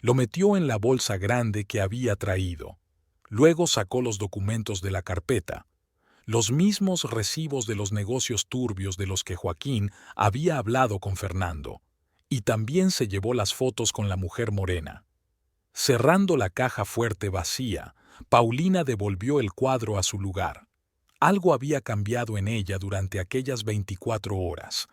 Lo metió en la bolsa grande que había traído. Luego sacó los documentos de la carpeta. Los mismos recibos de los negocios turbios de los que Joaquín había hablado con Fernando. Y también se llevó las fotos con la mujer morena. Cerrando la caja fuerte vacía, Paulina devolvió el cuadro a su lugar. Algo había cambiado en ella durante aquellas 24 horas.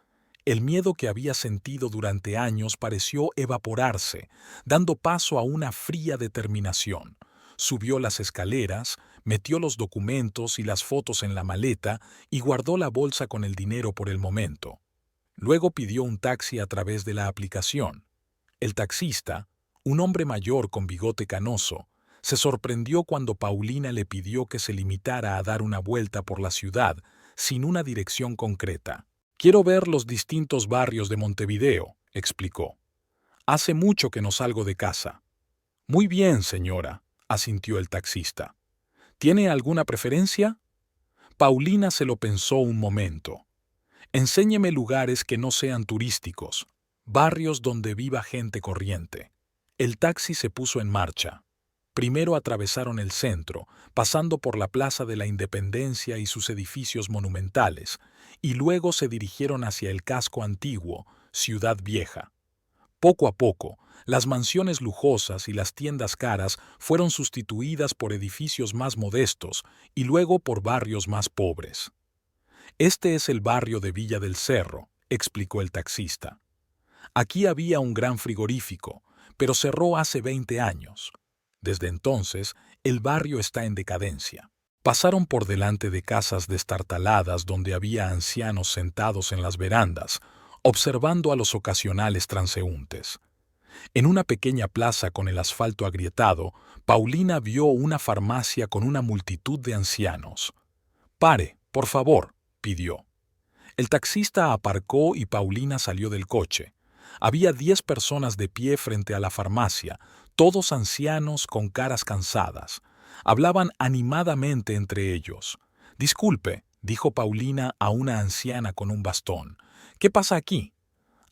El miedo que había sentido durante años pareció evaporarse, dando paso a una fría determinación. Subió las escaleras, metió los documentos y las fotos en la maleta y guardó la bolsa con el dinero por el momento. Luego pidió un taxi a través de la aplicación. El taxista, un hombre mayor con bigote canoso, se sorprendió cuando Paulina le pidió que se limitara a dar una vuelta por la ciudad sin una dirección concreta. «Quiero ver los distintos barrios de Montevideo», explicó. «Hace mucho que no salgo de casa». «Muy bien, señora», asintió el taxista. «¿Tiene alguna preferencia?». Paulina se lo pensó un momento. «Enséñeme lugares que no sean turísticos, barrios donde viva gente corriente». El taxi se puso en marcha. Primero atravesaron el centro, pasando por la Plaza de la Independencia y sus edificios monumentales, y luego se dirigieron hacia el casco antiguo, Ciudad Vieja. Poco a poco, las mansiones lujosas y las tiendas caras fueron sustituidas por edificios más modestos y luego por barrios más pobres. «Este es el barrio de Villa del Cerro», explicó el taxista. «Aquí había un gran frigorífico, pero cerró hace 20 años. Desde entonces, el barrio está en decadencia». Pasaron por delante de casas destartaladas donde había ancianos sentados en las verandas, observando a los ocasionales transeúntes. En una pequeña plaza con el asfalto agrietado, Paulina vio una farmacia con una multitud de ancianos. «Pare, por favor», pidió. El taxista aparcó y Paulina salió del coche. Había 10 personas de pie frente a la farmacia, todos ancianos con caras cansadas. Hablaban animadamente entre ellos. «Disculpe», dijo Paulina a una anciana con un bastón. «¿Qué pasa aquí?»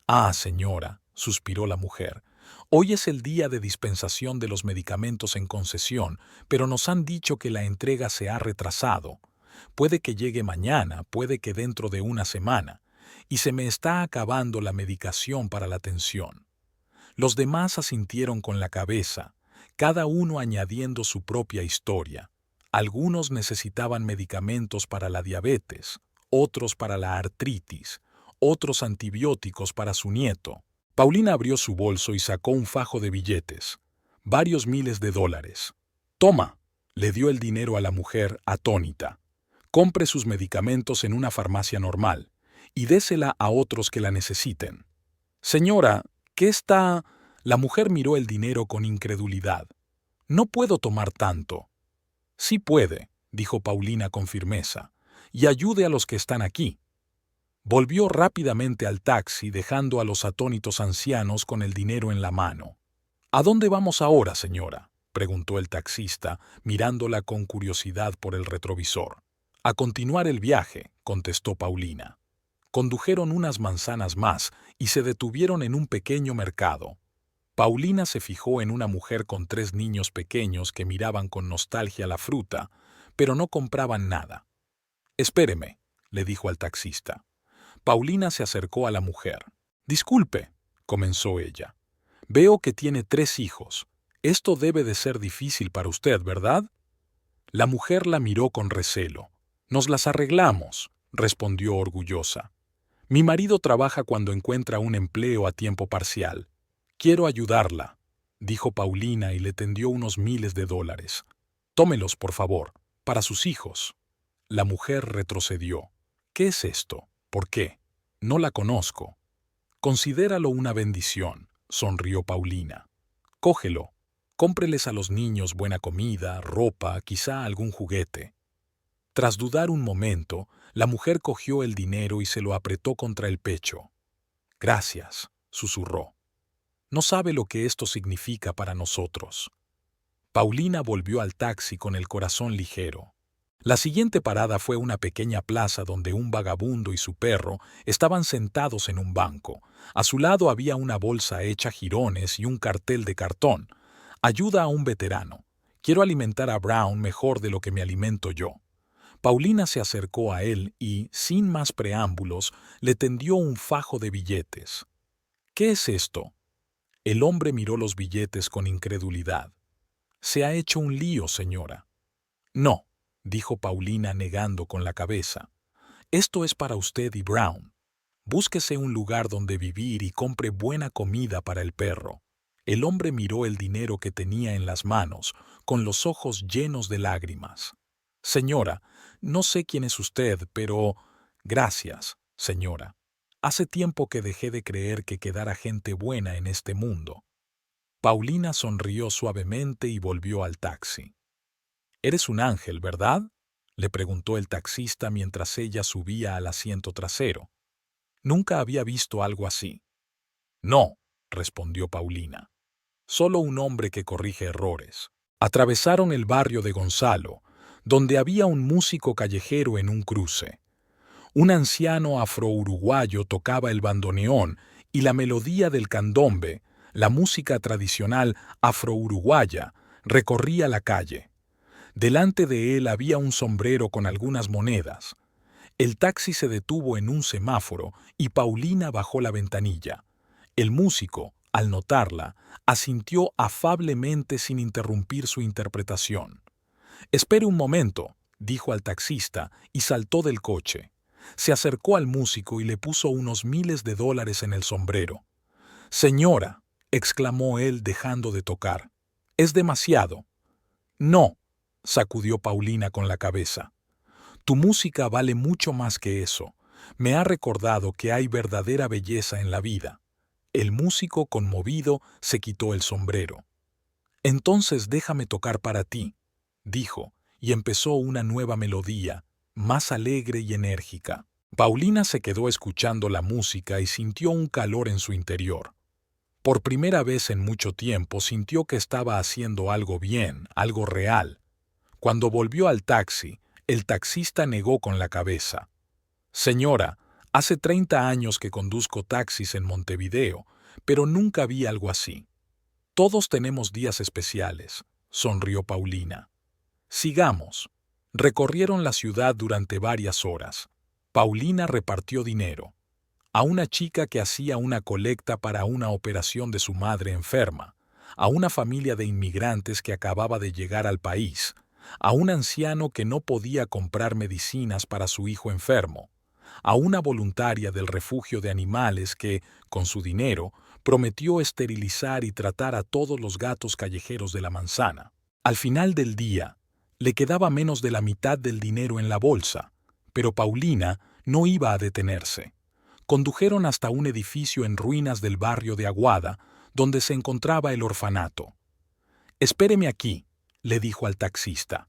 «Ah, señora», suspiró la mujer. «Hoy es el día de dispensación de los medicamentos en concesión, pero nos han dicho que la entrega se ha retrasado. Puede que llegue mañana, puede que dentro de una semana. Y se me está acabando la medicación para la tensión». Los demás asintieron con la cabeza, cada uno añadiendo su propia historia. Algunos necesitaban medicamentos para la diabetes, otros para la artritis, otros antibióticos para su nieto. Paulina abrió su bolso y sacó un fajo de billetes, varios miles de dólares. «Toma», le dio el dinero a la mujer atónita. «Compre sus medicamentos en una farmacia normal y désela a otros que la necesiten». «Señora, ¿qué está...?» La mujer miró el dinero con incredulidad. «No puedo tomar tanto». «Sí puede», dijo Paulina con firmeza, «y ayude a los que están aquí». Volvió rápidamente al taxi, dejando a los atónitos ancianos con el dinero en la mano. «¿A dónde vamos ahora, señora?», preguntó el taxista, mirándola con curiosidad por el retrovisor. «A continuar el viaje», contestó Paulina. Condujeron unas manzanas más y se detuvieron en un pequeño mercado. Paulina se fijó en una mujer con 3 niños pequeños que miraban con nostalgia la fruta, pero no compraban nada. «Espéreme», le dijo al taxista. Paulina se acercó a la mujer. «Disculpe», comenzó ella. «Veo que tiene 3 hijos. Esto debe de ser difícil para usted, ¿verdad?» La mujer la miró con recelo. «Nos las arreglamos», respondió orgullosa. «Mi marido trabaja cuando encuentra un empleo a tiempo parcial. Quiero ayudarla», dijo Paulina y le tendió unos miles de dólares. «Tómelos, por favor, para sus hijos». La mujer retrocedió. «¿Qué es esto? ¿Por qué? No la conozco». «Considéralo una bendición», sonrió Paulina. «Cógelo. Cómpreles a los niños buena comida, ropa, quizá algún juguete». Tras dudar un momento, la mujer cogió el dinero y se lo apretó contra el pecho. «Gracias», susurró. «No sabe lo que esto significa para nosotros». Paulina volvió al taxi con el corazón ligero. La siguiente parada fue una pequeña plaza donde un vagabundo y su perro estaban sentados en un banco. A su lado había una bolsa hecha jirones y un cartel de cartón. «Ayuda a un veterano. Quiero alimentar a Brown mejor de lo que me alimento yo». Paulina se acercó a él y, sin más preámbulos, le tendió un fajo de billetes. «¿Qué es esto?». El hombre miró los billetes con incredulidad. «Se ha hecho un lío, señora». «No», dijo Paulina negando con la cabeza. «Esto es para usted y Brown. Búsquese un lugar donde vivir y compre buena comida para el perro». El hombre miró el dinero que tenía en las manos, con los ojos llenos de lágrimas. «Señora, no sé quién es usted, pero...». «Gracias, señora. Hace tiempo que dejé de creer que quedara gente buena en este mundo». Paulina sonrió suavemente y volvió al taxi. «Eres un ángel, ¿verdad?», le preguntó el taxista mientras ella subía al asiento trasero. Nunca había visto algo así. «No», respondió Paulina. «Solo un hombre que corrige errores». Atravesaron el barrio de Gonzalo, donde había un músico callejero en un cruce. Un anciano afro-uruguayo tocaba el bandoneón y la melodía del candombe, la música tradicional afro-uruguaya, recorría la calle. Delante de él había un sombrero con algunas monedas. El taxi se detuvo en un semáforo y Paulina bajó la ventanilla. El músico, al notarla, asintió afablemente sin interrumpir su interpretación. «Espere un momento», dijo al taxista y saltó del coche. Se acercó al músico y le puso unos miles de dólares en el sombrero. «Señora», exclamó él dejando de tocar, «es demasiado». «No», sacudió Paulina con la cabeza. «Tu música vale mucho más que eso. Me ha recordado que hay verdadera belleza en la vida». El músico, conmovido, se quitó el sombrero. «Entonces déjame tocar para ti», dijo, y empezó una nueva melodía, más alegre y enérgica. Paulina se quedó escuchando la música y sintió un calor en su interior. Por primera vez en mucho tiempo sintió que estaba haciendo algo bien, algo real. Cuando volvió al taxi, el taxista negó con la cabeza. Señora, hace 30 años que conduzco taxis en Montevideo, pero nunca vi algo así. Todos tenemos días especiales, sonrió Paulina. Sigamos. Recorrieron la ciudad durante varias horas. Paulina repartió dinero. A una chica que hacía una colecta para una operación de su madre enferma, a una familia de inmigrantes que acababa de llegar al país, a un anciano que no podía comprar medicinas para su hijo enfermo, a una voluntaria del refugio de animales que, con su dinero, prometió esterilizar y tratar a todos los gatos callejeros de la manzana. Al final del día, le quedaba menos de la mitad del dinero en la bolsa, pero Paulina no iba a detenerse. Condujeron hasta un edificio en ruinas del barrio de Aguada, donde se encontraba el orfanato. «Espéreme aquí», le dijo al taxista.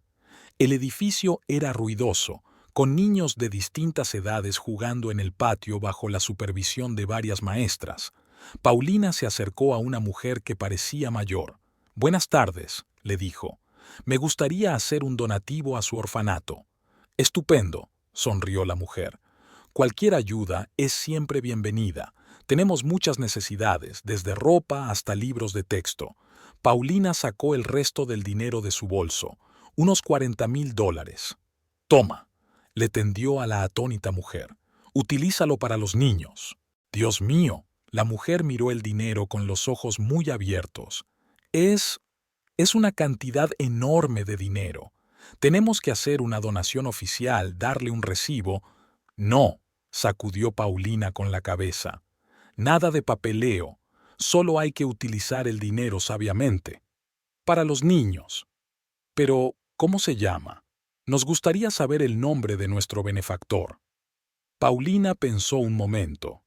El edificio era ruidoso, con niños de distintas edades jugando en el patio bajo la supervisión de varias maestras. Paulina se acercó a una mujer que parecía mayor. «Buenas tardes», le dijo. «Me gustaría hacer un donativo a su orfanato». «Estupendo», sonrió la mujer. «Cualquier ayuda es siempre bienvenida. Tenemos muchas necesidades, desde ropa hasta libros de texto». Paulina sacó el resto del dinero de su bolso, unos $40,000. «Toma», le tendió a la atónita mujer. «Utilízalo para los niños». «Dios mío», la mujer miró el dinero con los ojos muy abiertos. Es una cantidad enorme de dinero. Tenemos que hacer una donación oficial, darle un recibo». «No», sacudió Paulina con la cabeza. «Nada de papeleo. Solo hay que utilizar el dinero sabiamente. Para los niños». «Pero, ¿cómo se llama? Nos gustaría saber el nombre de nuestro benefactor». Paulina pensó un momento.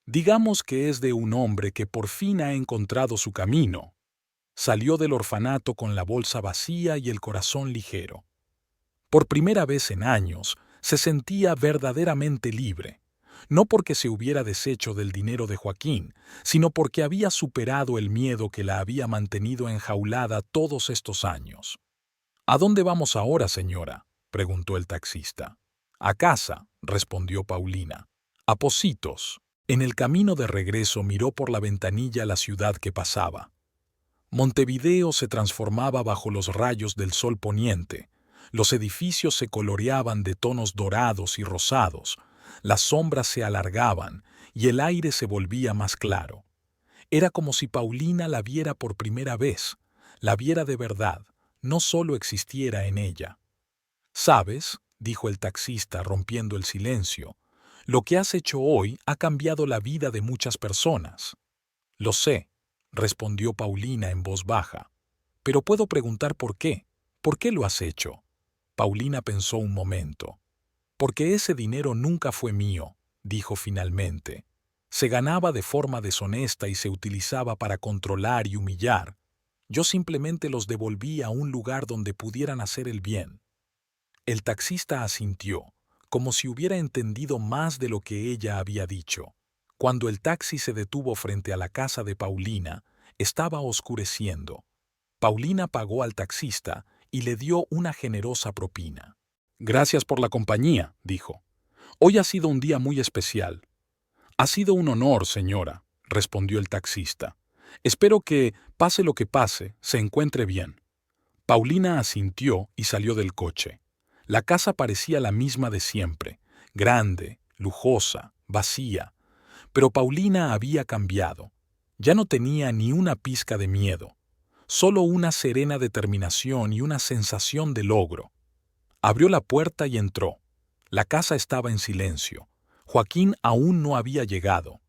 «Digamos que es de un hombre que por fin ha encontrado su camino». Salió del orfanato con la bolsa vacía y el corazón ligero. Por primera vez en años, se sentía verdaderamente libre. No porque se hubiera deshecho del dinero de Joaquín, sino porque había superado el miedo que la había mantenido enjaulada todos estos años. «¿A dónde vamos ahora, señora?», preguntó el taxista. «A casa», respondió Paulina. «A Pocitos». En el camino de regreso miró por la ventanilla la ciudad que pasaba. Montevideo se transformaba bajo los rayos del sol poniente. Los edificios se coloreaban de tonos dorados y rosados, las sombras se alargaban y el aire se volvía más claro. Era como si Paulina la viera por primera vez, la viera de verdad, no solo existiera en ella. «¿Sabes?», dijo el taxista rompiendo el silencio, «lo que has hecho hoy ha cambiado la vida de muchas personas». «Lo sé», respondió Paulina en voz baja. «Pero puedo preguntar por qué. ¿Por qué lo has hecho?». Paulina pensó un momento. «Porque ese dinero nunca fue mío», dijo finalmente. «Se ganaba de forma deshonesta y se utilizaba para controlar y humillar. Yo simplemente los devolví a un lugar donde pudieran hacer el bien». El taxista asintió, como si hubiera entendido más de lo que ella había dicho. Cuando el taxi se detuvo frente a la casa de Paulina, estaba oscureciendo. Paulina pagó al taxista y le dio una generosa propina. «Gracias por la compañía», dijo. «Hoy ha sido un día muy especial». «Ha sido un honor, señora», respondió el taxista. «Espero que, pase lo que pase, se encuentre bien». Paulina asintió y salió del coche. La casa parecía la misma de siempre, grande, lujosa, vacía. Pero Paulina había cambiado. Ya no tenía ni una pizca de miedo, solo una serena determinación y una sensación de logro. Abrió la puerta y entró. La casa estaba en silencio. Joaquín aún no había llegado.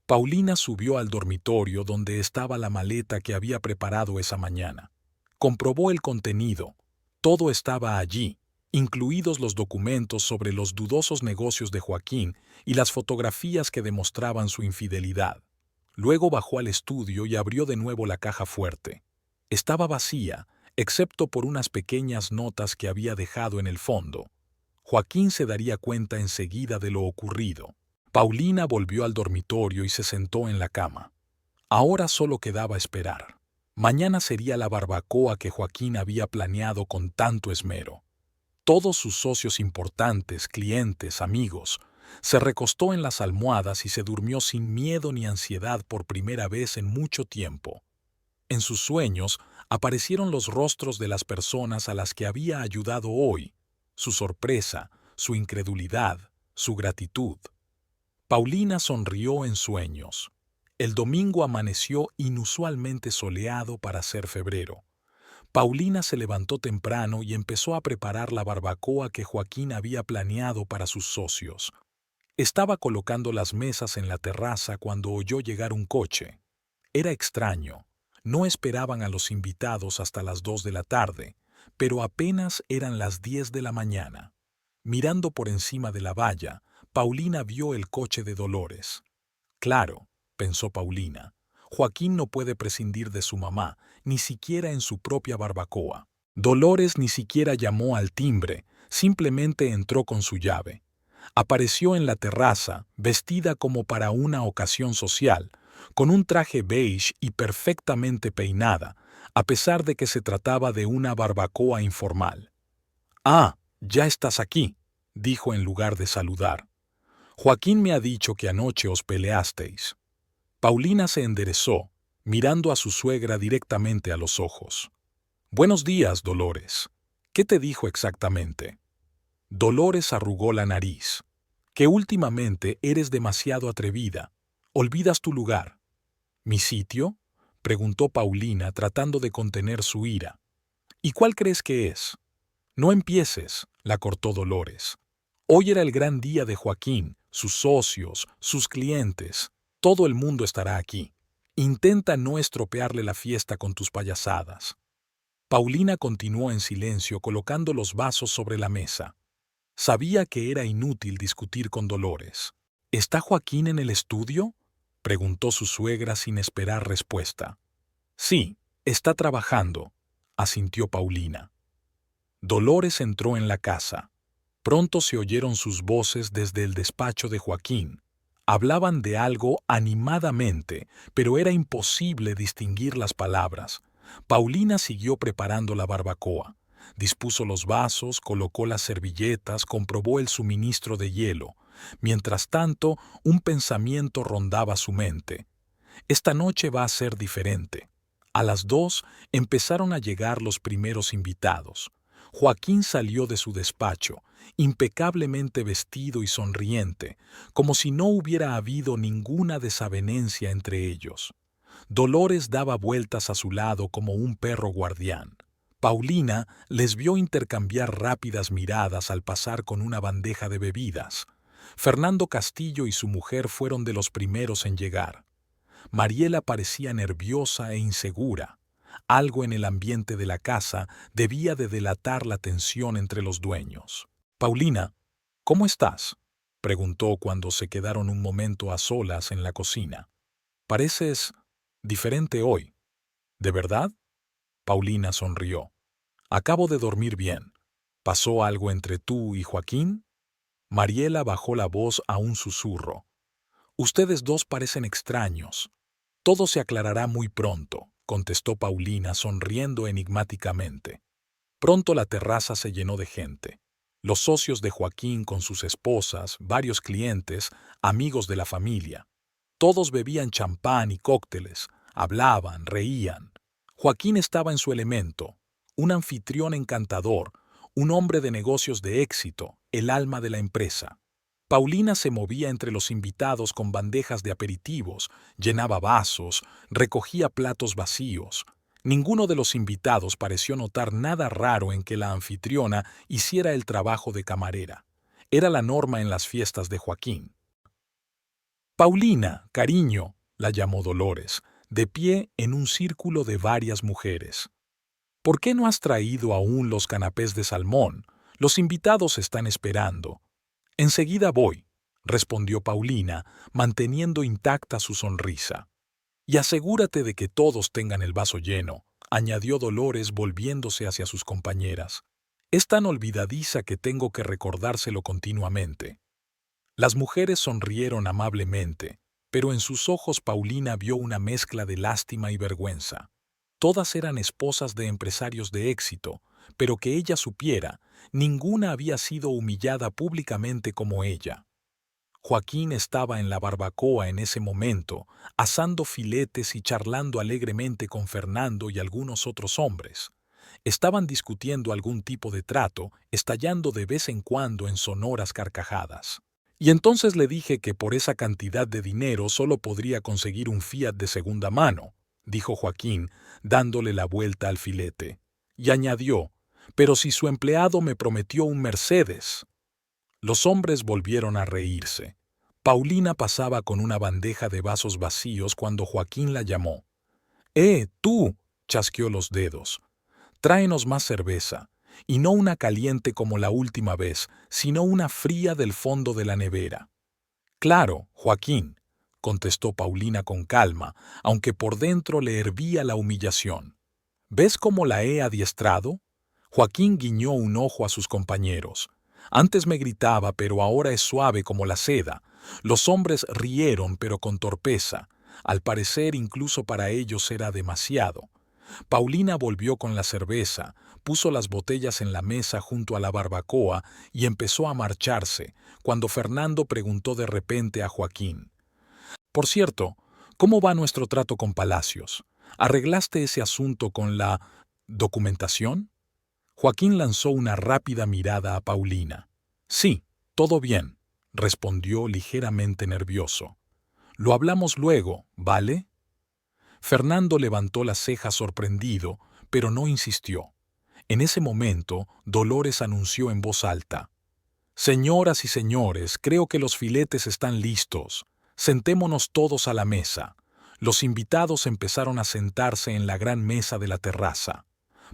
Paulina subió al dormitorio donde estaba la maleta que había preparado esa mañana. Comprobó el contenido. Todo estaba allí, incluidos los documentos sobre los dudosos negocios de Joaquín y las fotografías que demostraban su infidelidad. Luego bajó al estudio y abrió de nuevo la caja fuerte. Estaba vacía, excepto por unas pequeñas notas que había dejado en el fondo. Joaquín se daría cuenta enseguida de lo ocurrido. Paulina volvió al dormitorio y se sentó en la cama. Ahora solo quedaba esperar. Mañana sería la barbacoa que Joaquín había planeado con tanto esmero. Todos sus socios importantes, clientes, amigos, se recostó en las almohadas y se durmió sin miedo ni ansiedad por primera vez en mucho tiempo. En sus sueños aparecieron los rostros de las personas a las que había ayudado hoy, su sorpresa, su incredulidad, su gratitud. Paulina sonrió en sueños. El domingo amaneció inusualmente soleado para ser febrero. Paulina se levantó temprano y empezó a preparar la barbacoa que Joaquín había planeado para sus socios. Estaba colocando las mesas en la terraza cuando oyó llegar un coche. Era extraño. No esperaban a los invitados hasta las 2 de la tarde, pero apenas eran las 10 de la mañana. Mirando por encima de la valla, Paulina vio el coche de Dolores. Claro, pensó Paulina, Joaquín no puede prescindir de su mamá, ni siquiera en su propia barbacoa. Dolores ni siquiera llamó al timbre, simplemente entró con su llave. Apareció en la terraza, vestida como para una ocasión social, con un traje beige y perfectamente peinada, a pesar de que se trataba de una barbacoa informal. «Ah, ya estás aquí», dijo en lugar de saludar. «Joaquín me ha dicho que anoche os peleasteis». Paulina se enderezó, mirando a su suegra directamente a los ojos. «Buenos días, Dolores. ¿Qué te dijo exactamente?» Dolores arrugó la nariz. «Que últimamente eres demasiado atrevida. Olvidas tu lugar». «¿Mi sitio?», preguntó Paulina tratando de contener su ira. «¿Y cuál crees que es?» «No empieces», la cortó Dolores. «Hoy era el gran día de Joaquín, sus socios, sus clientes. Todo el mundo estará aquí. Intenta no estropearle la fiesta con tus payasadas». Paulina continuó en silencio colocando los vasos sobre la mesa. Sabía que era inútil discutir con Dolores. «¿Está Joaquín en el estudio?», preguntó su suegra sin esperar respuesta. «Sí, está trabajando», asintió Paulina. Dolores entró en la casa. Pronto se oyeron sus voces desde el despacho de Joaquín. Hablaban de algo animadamente, pero era imposible distinguir las palabras. Paulina siguió preparando la barbacoa. Dispuso los vasos, colocó las servilletas, comprobó el suministro de hielo. Mientras tanto, un pensamiento rondaba su mente. Esta noche va a ser diferente. A las 2 empezaron a llegar los primeros invitados. Joaquín salió de su despacho, impecablemente vestido y sonriente, como si no hubiera habido ninguna desavenencia entre ellos. Dolores daba vueltas a su lado como un perro guardián. Paulina les vio intercambiar rápidas miradas al pasar con una bandeja de bebidas. Fernando Castillo y su mujer fueron de los primeros en llegar. Mariela parecía nerviosa e insegura. Algo en el ambiente de la casa debía de delatar la tensión entre los dueños. «Paulina, ¿cómo estás?», preguntó cuando se quedaron un momento a solas en la cocina. «Pareces diferente hoy». «¿De verdad?». Paulina sonrió. «Acabo de dormir bien. ¿Pasó algo entre tú y Joaquín?». Mariela bajó la voz a un susurro. «Ustedes dos parecen extraños. Todo se aclarará muy pronto», contestó Paulina sonriendo enigmáticamente. Pronto la terraza se llenó de gente. Los socios de Joaquín con sus esposas, varios clientes, amigos de la familia. Todos bebían champán y cócteles, hablaban, reían. Joaquín estaba en su elemento, un anfitrión encantador, un hombre de negocios de éxito, el alma de la empresa. Paulina se movía entre los invitados con bandejas de aperitivos, llenaba vasos, recogía platos vacíos. Ninguno de los invitados pareció notar nada raro en que la anfitriona hiciera el trabajo de camarera. Era la norma en las fiestas de Joaquín. «Paulina, cariño», la llamó Dolores, de pie en un círculo de varias mujeres. «¿Por qué no has traído aún los canapés de salmón? Los invitados están esperando». «Enseguida voy», respondió Paulina, manteniendo intacta su sonrisa. «Y asegúrate de que todos tengan el vaso lleno», añadió Dolores volviéndose hacia sus compañeras. Es tan olvidadiza que tengo que recordárselo continuamente. Las mujeres sonrieron amablemente, pero en sus ojos Paulina vio una mezcla de lástima y vergüenza. Todas eran esposas de empresarios de éxito, pero que ella supiera, ninguna había sido humillada públicamente como ella. Joaquín estaba en la barbacoa en ese momento, asando filetes y charlando alegremente con Fernando y algunos otros hombres. Estaban discutiendo algún tipo de trato, estallando de vez en cuando en sonoras carcajadas. Y entonces le dije que por esa cantidad de dinero solo podría conseguir un Fiat de segunda mano, dijo Joaquín, dándole la vuelta al filete. Y añadió, pero si su empleado me prometió un Mercedes. Los hombres volvieron a reírse. Paulina pasaba con una bandeja de vasos vacíos cuando Joaquín la llamó. Tú, chasqueó los dedos. Tráenos más cerveza, y no una caliente como la última vez, sino una fría del fondo de la nevera. Claro, Joaquín, contestó Paulina con calma, aunque por dentro le hervía la humillación. ¿Ves cómo la he adiestrado? Joaquín guiñó un ojo a sus compañeros. Antes me gritaba, pero ahora es suave como la seda. Los hombres rieron, pero con torpeza. Al parecer, incluso para ellos era demasiado. Paulina volvió con la cerveza, puso las botellas en la mesa junto a la barbacoa y empezó a marcharse, cuando Fernando preguntó de repente a Joaquín. Por cierto, ¿cómo va nuestro trato con Palacios? ¿Arreglaste ese asunto con la documentación? Joaquín lanzó una rápida mirada a Paulina. Sí, todo bien, respondió ligeramente nervioso. Lo hablamos luego, ¿vale? Fernando levantó las cejas sorprendido, pero no insistió. En ese momento, Dolores anunció en voz alta. Señoras y señores, creo que los filetes están listos. Sentémonos todos a la mesa. Los invitados empezaron a sentarse en la gran mesa de la terraza.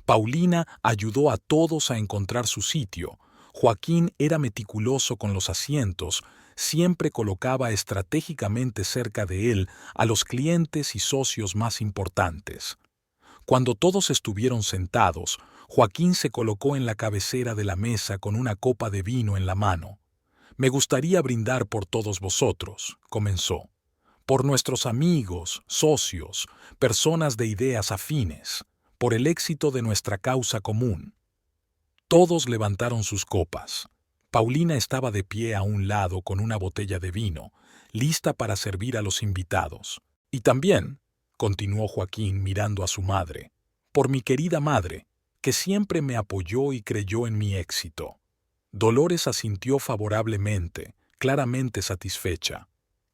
Paulina ayudó a todos a encontrar su sitio. Joaquín era meticuloso con los asientos, siempre colocaba estratégicamente cerca de él a los clientes y socios más importantes. Cuando todos estuvieron sentados, Joaquín se colocó en la cabecera de la mesa con una copa de vino en la mano. Me gustaría brindar por todos vosotros, comenzó. Por nuestros amigos, socios, personas de ideas afines, por el éxito de nuestra causa común. Todos levantaron sus copas. Paulina estaba de pie a un lado con una botella de vino, lista para servir a los invitados. Y también, continuó Joaquín mirando a su madre, por mi querida madre, que siempre me apoyó y creyó en mi éxito. Dolores asintió favorablemente, claramente satisfecha.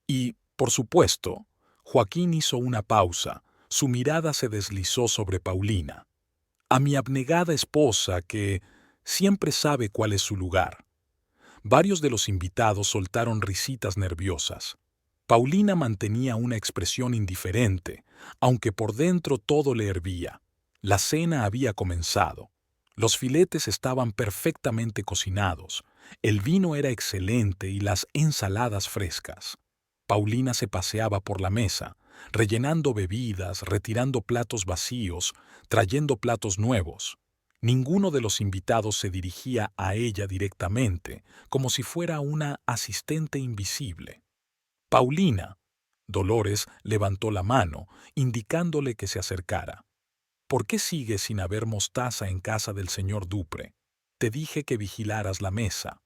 Y, por supuesto, Joaquín hizo una pausa, su mirada se deslizó sobre Paulina. A mi abnegada esposa que siempre sabe cuál es su lugar. Varios de los invitados soltaron risitas nerviosas. Paulina mantenía una expresión indiferente, aunque por dentro todo le hervía. La cena había comenzado. Los filetes estaban perfectamente cocinados, el vino era excelente y las ensaladas frescas. Paulina se paseaba por la mesa, rellenando bebidas, retirando platos vacíos, trayendo platos nuevos. Ninguno de los invitados se dirigía a ella directamente, como si fuera una asistente invisible. Paulina. Dolores levantó la mano, indicándole que se acercara. ¿Por qué sigues sin haber mostaza en casa del señor Dupre? Te dije que vigilaras la mesa.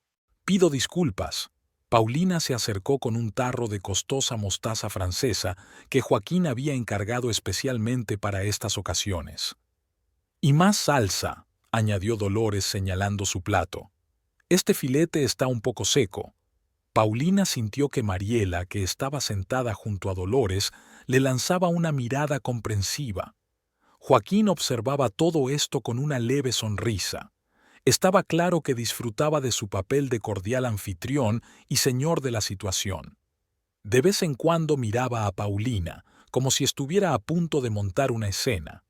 Pido disculpas. Paulina se acercó con un tarro de costosa mostaza francesa que Joaquín había encargado especialmente para estas ocasiones. Y más salsa, añadió Dolores señalando su plato. Este filete está un poco seco. Paulina sintió que Mariela, que estaba sentada junto a Dolores, le lanzaba una mirada comprensiva. Joaquín observaba todo esto con una leve sonrisa. Estaba claro que disfrutaba de su papel de cordial anfitrión y señor de la situación. De vez en cuando miraba a Paulina, como si estuviera a punto de montar una escena.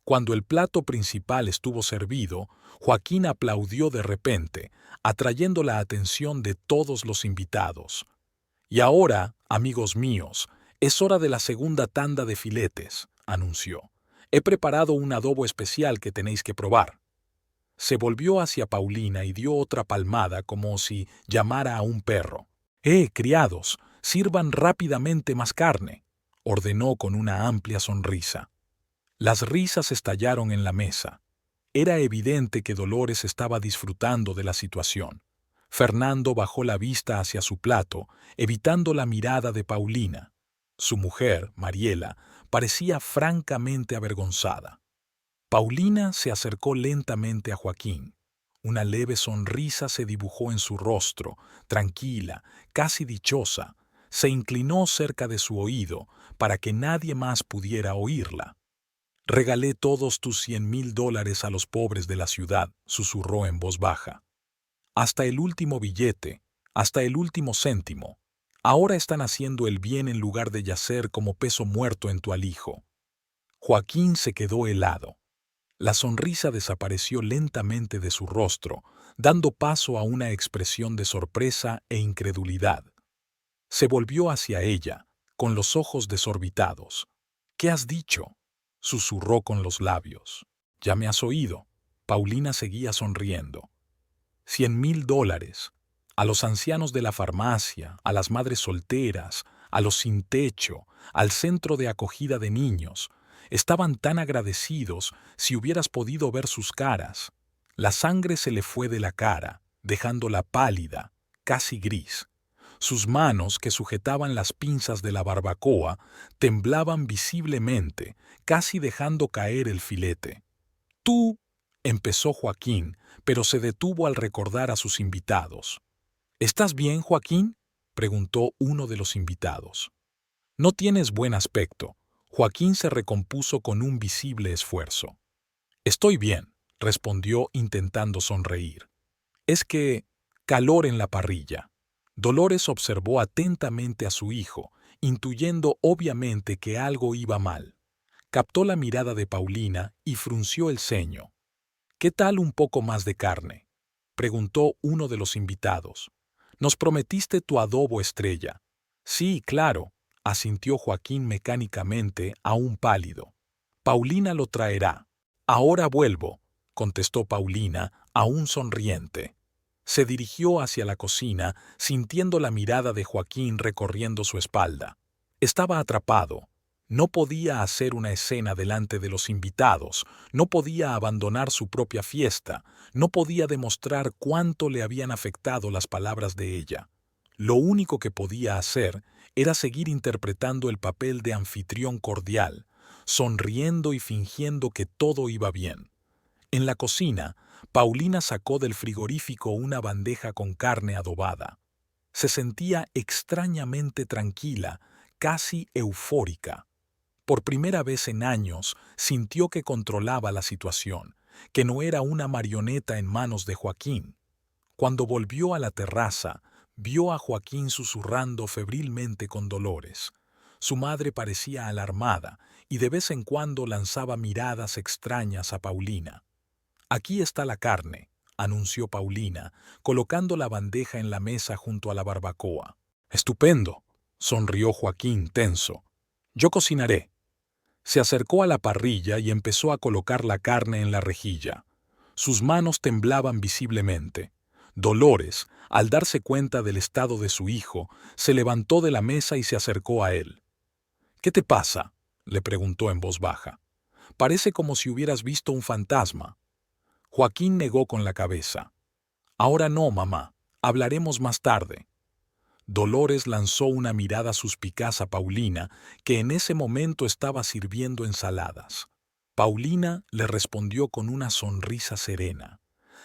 Cuando el plato principal estuvo servido, Joaquín aplaudió de repente, atrayendo la atención de todos los invitados. Y ahora, amigos míos, es hora de la segunda tanda de filetes, anunció. He preparado un adobo especial que tenéis que probar. Se volvió hacia Paulina y dio otra palmada como si llamara a un perro. Criados, sirvan rápidamente más carne, ordenó con una amplia sonrisa. Las risas estallaron en la mesa. Era evidente que Dolores estaba disfrutando de la situación. Fernando bajó la vista hacia su plato, evitando la mirada de Paulina. Su mujer, Mariela, parecía francamente avergonzada. Paulina se acercó lentamente a Joaquín. Una leve sonrisa se dibujó en su rostro, tranquila, casi dichosa. Se inclinó cerca de su oído para que nadie más pudiera oírla. «Regalé todos tus $100,000 a los pobres de la ciudad», susurró en voz baja. «Hasta el último billete, hasta el último céntimo. Ahora están haciendo el bien en lugar de yacer como peso muerto en tu alijo». Joaquín se quedó helado. La sonrisa desapareció lentamente de su rostro, dando paso a una expresión de sorpresa e incredulidad. Se volvió hacia ella, con los ojos desorbitados. «¿Qué has dicho?», susurró con los labios. «Ya me has oído». Paulina seguía sonriendo. $100,000. A los ancianos de la farmacia, a las madres solteras, a los sin techo, al centro de acogida de niños. Estaban tan agradecidos si hubieras podido ver sus caras. La sangre se le fue de la cara, dejándola pálida, casi gris. Sus manos, que sujetaban las pinzas de la barbacoa, temblaban visiblemente, casi dejando caer el filete. «Tú», empezó Joaquín, pero se detuvo al recordar a sus invitados. «¿Estás bien, Joaquín?», preguntó uno de los invitados. «No tienes buen aspecto». Joaquín se recompuso con un visible esfuerzo. «Estoy bien», respondió intentando sonreír. «Es que calor en la parrilla». Dolores observó atentamente a su hijo, intuyendo obviamente que algo iba mal. Captó la mirada de Paulina y frunció el ceño. «¿Qué tal un poco más de carne?», preguntó uno de los invitados. «Nos prometiste tu adobo estrella». «Sí, claro», asintió Joaquín mecánicamente, aún pálido. «Paulina lo traerá». «Ahora vuelvo», contestó Paulina, aún sonriente. Se dirigió hacia la cocina, sintiendo la mirada de Joaquín recorriendo su espalda. Estaba atrapado. No podía hacer una escena delante de los invitados, no podía abandonar su propia fiesta, no podía demostrar cuánto le habían afectado las palabras de ella. Lo único que podía hacer era seguir interpretando el papel de anfitrión cordial, sonriendo y fingiendo que todo iba bien. En la cocina, Paulina sacó del frigorífico una bandeja con carne adobada. Se sentía extrañamente tranquila, casi eufórica. Por primera vez en años sintió que controlaba la situación, que no era una marioneta en manos de Joaquín. Cuando volvió a la terraza, vio a Joaquín susurrando febrilmente con Dolores. Su madre parecía alarmada y de vez en cuando lanzaba miradas extrañas a Paulina. «Aquí está la carne», anunció Paulina, colocando la bandeja en la mesa junto a la barbacoa. «Estupendo», sonrió Joaquín tenso. «Yo cocinaré». Se acercó a la parrilla y empezó a colocar la carne en la rejilla. Sus manos temblaban visiblemente. Dolores, al darse cuenta del estado de su hijo, se levantó de la mesa y se acercó a él. «¿Qué te pasa?», le preguntó en voz baja. «Parece como si hubieras visto un fantasma». Joaquín negó con la cabeza. «Ahora no, mamá. Hablaremos más tarde». Dolores lanzó una mirada suspicaz a Paulina, que en ese momento estaba sirviendo ensaladas. Paulina le respondió con una sonrisa serena.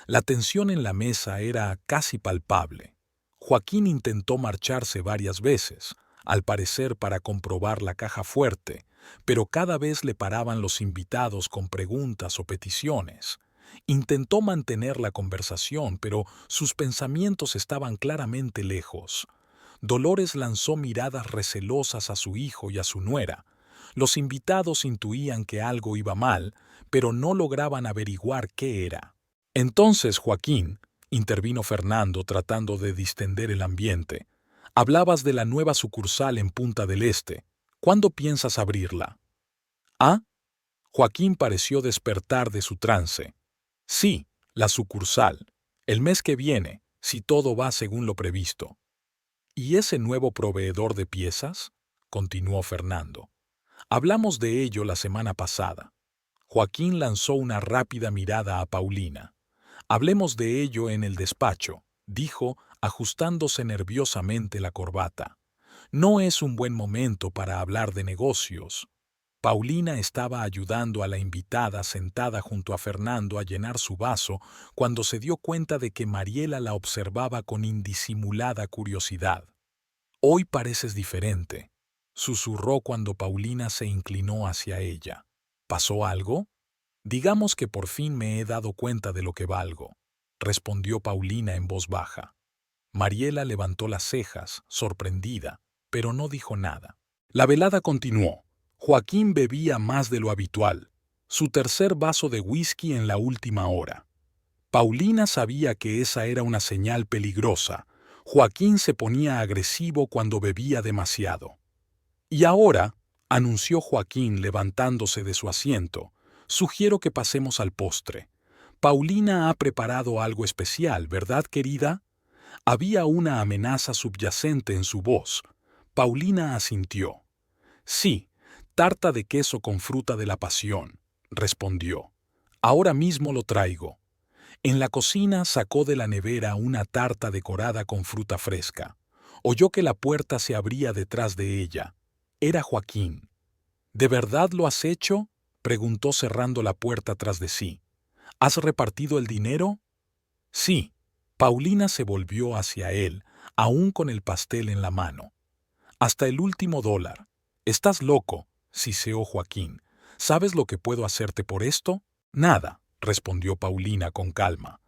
La tensión en la mesa era casi palpable. Joaquín intentó marcharse varias veces, al parecer para comprobar la caja fuerte, pero cada vez le paraban los invitados con preguntas o peticiones. Intentó mantener la conversación, pero sus pensamientos estaban claramente lejos. Dolores lanzó miradas recelosas a su hijo y a su nuera. Los invitados intuían que algo iba mal, pero no lograban averiguar qué era. «Entonces, Joaquín», intervino Fernando tratando de distender el ambiente, «hablabas de la nueva sucursal en Punta del Este. ¿Cuándo piensas abrirla?» «¿Ah?». Joaquín pareció despertar de su trance. «Sí, La sucursal. El mes que viene, si todo va según lo previsto. ¿Y ese nuevo proveedor de piezas? Continuó Fernando. Hablamos de ello la semana pasada. Joaquín lanzó una rápida mirada a Paulina. Hablemos de ello en el despacho, dijo, ajustándose nerviosamente la corbata. No es un buen momento para hablar de negocios. Paulina estaba ayudando a la invitada sentada junto a Fernando a llenar su vaso cuando se dio cuenta de que Mariela la observaba con indisimulada curiosidad. «Hoy pareces diferente», susurró cuando Paulina se inclinó hacia ella. «¿Pasó algo?» «Digamos que por fin me he dado cuenta de lo que valgo», respondió Paulina en voz baja. Mariela levantó las cejas, sorprendida, pero no dijo nada. La velada continuó. Joaquín bebía más de lo habitual, su tercer vaso de whisky en la última hora. Paulina sabía que esa era una señal peligrosa. Joaquín se ponía agresivo cuando bebía demasiado. «Y ahora», anunció Joaquín levantándose de su asiento, «sugiero que pasemos al postre. Paulina ha preparado algo especial, ¿verdad, querida?» Había una amenaza subyacente en su voz. Paulina asintió. «Sí, tarta de queso con fruta de la pasión», respondió. «Ahora mismo lo traigo». En la cocina sacó de la nevera una tarta decorada con fruta fresca. Oyó que la puerta se abría detrás de ella. Era Joaquín. «¿De verdad lo has hecho?», preguntó cerrando la puerta tras de sí. «¿Has repartido el dinero?» «Sí». Paulina se volvió hacia él, aún con el pastel en la mano. «Hasta el último dólar». «Estás loco», siseó Joaquín. «¿Sabes lo que puedo hacerte por esto?» «Nada», respondió Paulina con calma.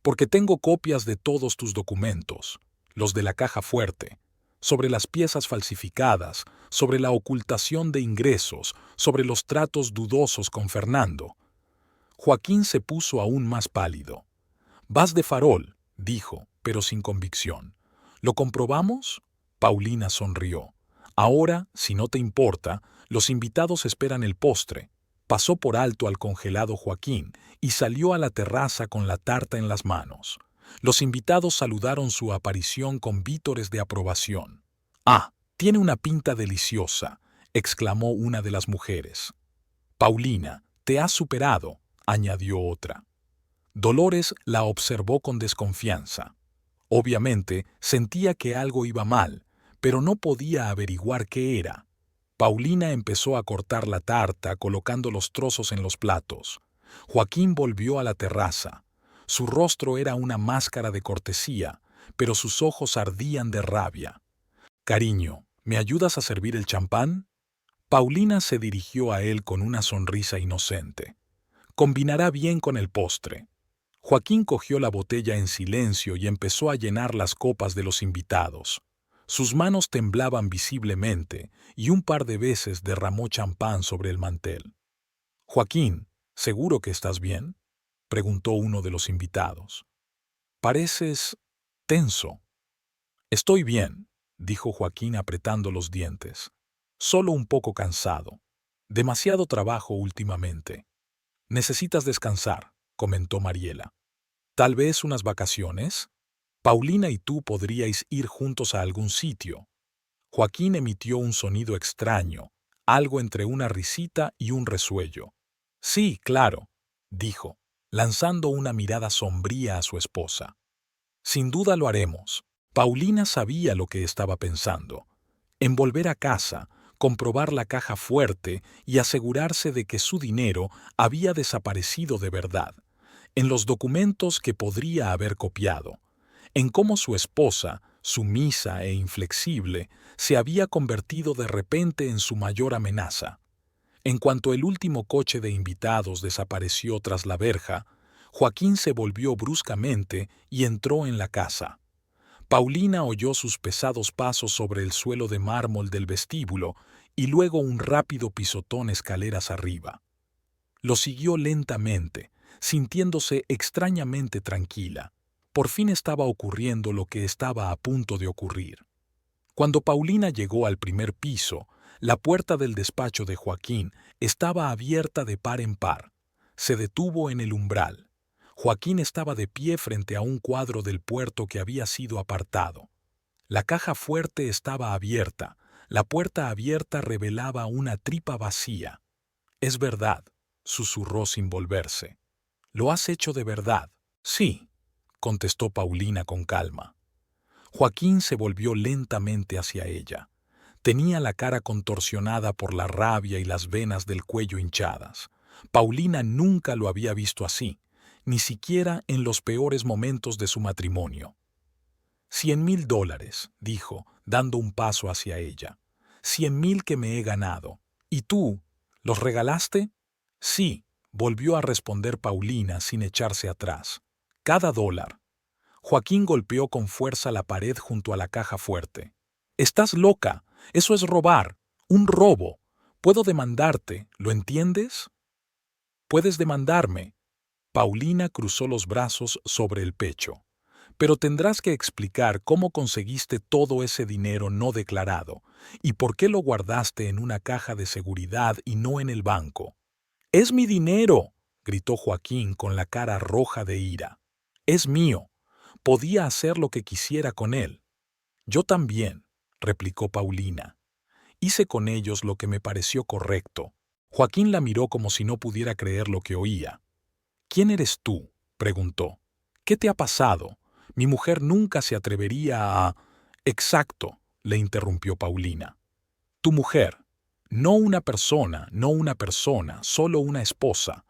«Porque tengo copias de todos tus documentos, los de la caja fuerte, sobre las piezas falsificadas, sobre la ocultación de ingresos, sobre los tratos dudosos con Fernando». Joaquín se puso aún más pálido. «Vas de farol», dijo, pero sin convicción. «¿Lo comprobamos?» Paulina sonrió. «Ahora, si no te importa, los invitados esperan el postre». Pasó por alto al congelado Joaquín y salió a la terraza con la tarta en las manos. Los invitados saludaron su aparición con vítores de aprobación. «Ah, tiene una pinta deliciosa», exclamó una de las mujeres. «Paulina, te has superado», añadió otra. Dolores la observó con desconfianza. Obviamente, sentía que algo iba mal, pero no podía averiguar qué era. Paulina empezó a cortar la tarta, colocando los trozos en los platos. Joaquín volvió a la terraza. Su rostro era una máscara de cortesía, pero sus ojos ardían de rabia. «Cariño, ¿me ayudas a servir el champán?» Paulina se dirigió a él con una sonrisa inocente. «Combinará bien con el postre». Joaquín cogió la botella en silencio y empezó a llenar las copas de los invitados. Sus manos temblaban visiblemente y un par de veces derramó champán sobre el mantel. «Joaquín, ¿seguro que estás bien?», preguntó uno de los invitados. «Pareces tenso». «Estoy bien», dijo Joaquín apretando los dientes. «Solo un poco cansado. Demasiado trabajo últimamente». «Necesitas descansar», comentó Mariela. «¿Tal vez unas vacaciones? Paulina y tú podríais ir juntos a algún sitio». Joaquín emitió un sonido extraño, algo entre una risita y un resuello. «Sí, claro», dijo, lanzando una mirada sombría a su esposa. «Sin duda lo haremos». Paulina sabía lo que estaba pensando. En volver a casa, comprobar la caja fuerte y asegurarse de que su dinero había desaparecido de verdad, en los documentos que podría haber copiado, en cómo su esposa, sumisa e inflexible, se había convertido de repente en su mayor amenaza. En cuanto el último coche de invitados desapareció tras la verja, Joaquín se volvió bruscamente y entró en la casa. Paulina oyó sus pesados pasos sobre el suelo de mármol del vestíbulo y luego un rápido pisotón escaleras arriba. Lo siguió lentamente, sintiéndose extrañamente tranquila. Por fin estaba ocurriendo lo que estaba a punto de ocurrir. Cuando Paulina llegó al primer piso, la puerta del despacho de Joaquín estaba abierta de par en par. Se detuvo en el umbral. Joaquín estaba de pie frente a un cuadro del puerto que había sido apartado. La caja fuerte estaba abierta. La puerta abierta revelaba una tripa vacía. «Es verdad», susurró sin volverse. «¿Lo has hecho de verdad?» «Sí», contestó Paulina con calma. Joaquín se volvió lentamente hacia ella. Tenía la cara contorsionada por la rabia y las venas del cuello hinchadas. Paulina nunca lo había visto así, ni siquiera en los peores momentos de su matrimonio. $100,000, dijo, dando un paso hacia ella. 100,000 que me he ganado. ¿Y tú? ¿Los regalaste? Sí, volvió a responder Paulina sin echarse atrás. Cada dólar. Joaquín golpeó con fuerza la pared junto a la caja fuerte. Estás loca. Eso es robar. Un robo. Puedo demandarte. ¿Lo entiendes? Puedes demandarme. Paulina cruzó los brazos sobre el pecho. Pero tendrás que explicar cómo conseguiste todo ese dinero no declarado y por qué lo guardaste en una caja de seguridad y no en el banco. «¡Es mi dinero!», gritó Joaquín con la cara roja de ira. «Es mío. Podía hacer lo que quisiera con él». «Yo también», replicó Paulina. «Hice con ellos lo que me pareció correcto». Joaquín la miró como si no pudiera creer lo que oía. «¿Quién eres tú?», preguntó. «¿Qué te ha pasado? Mi mujer nunca se atrevería a...» «Exacto», le interrumpió Paulina. «Tu mujer. No una persona, solo una esposa.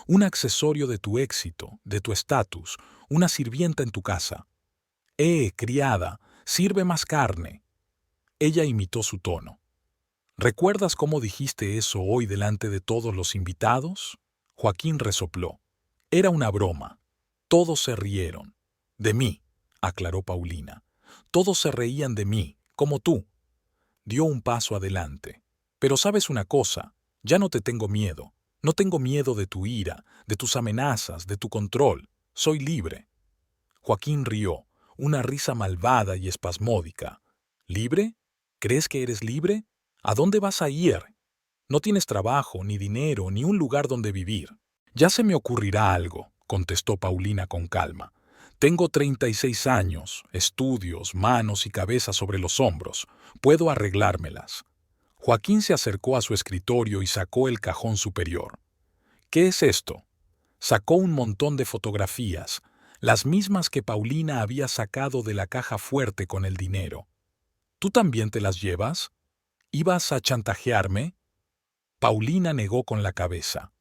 Un accesorio de tu éxito, de tu estatus, una sirvienta en tu casa. Criada, sirve más carne». Ella imitó su tono. «¿Recuerdas cómo dijiste eso hoy delante de todos los invitados?» Joaquín resopló. «Era una broma». Todos se rieron. «De mí», aclaró Paulina. «Todos se reían de mí, como tú». Dio un paso adelante. «Pero sabes una cosa, ya no te tengo miedo. No tengo miedo de tu ira, de tus amenazas, de tu control. Soy libre». Joaquín rió, una risa malvada y espasmódica. «¿Libre? ¿Crees que eres libre? ¿A dónde vas a ir? No tienes trabajo, ni dinero, ni un lugar donde vivir». «Ya se me ocurrirá algo», contestó Paulina con calma. «Tengo 36 años, estudios, manos y cabeza sobre los hombros. Puedo arreglármelas». Joaquín se acercó a su escritorio y sacó el cajón superior. «¿Qué es esto?». Sacó un montón de fotografías, las mismas que Paulina había sacado de la caja fuerte con el dinero. «¿Tú también te las llevas? ¿Ibas a chantajearme?». Paulina negó con la cabeza.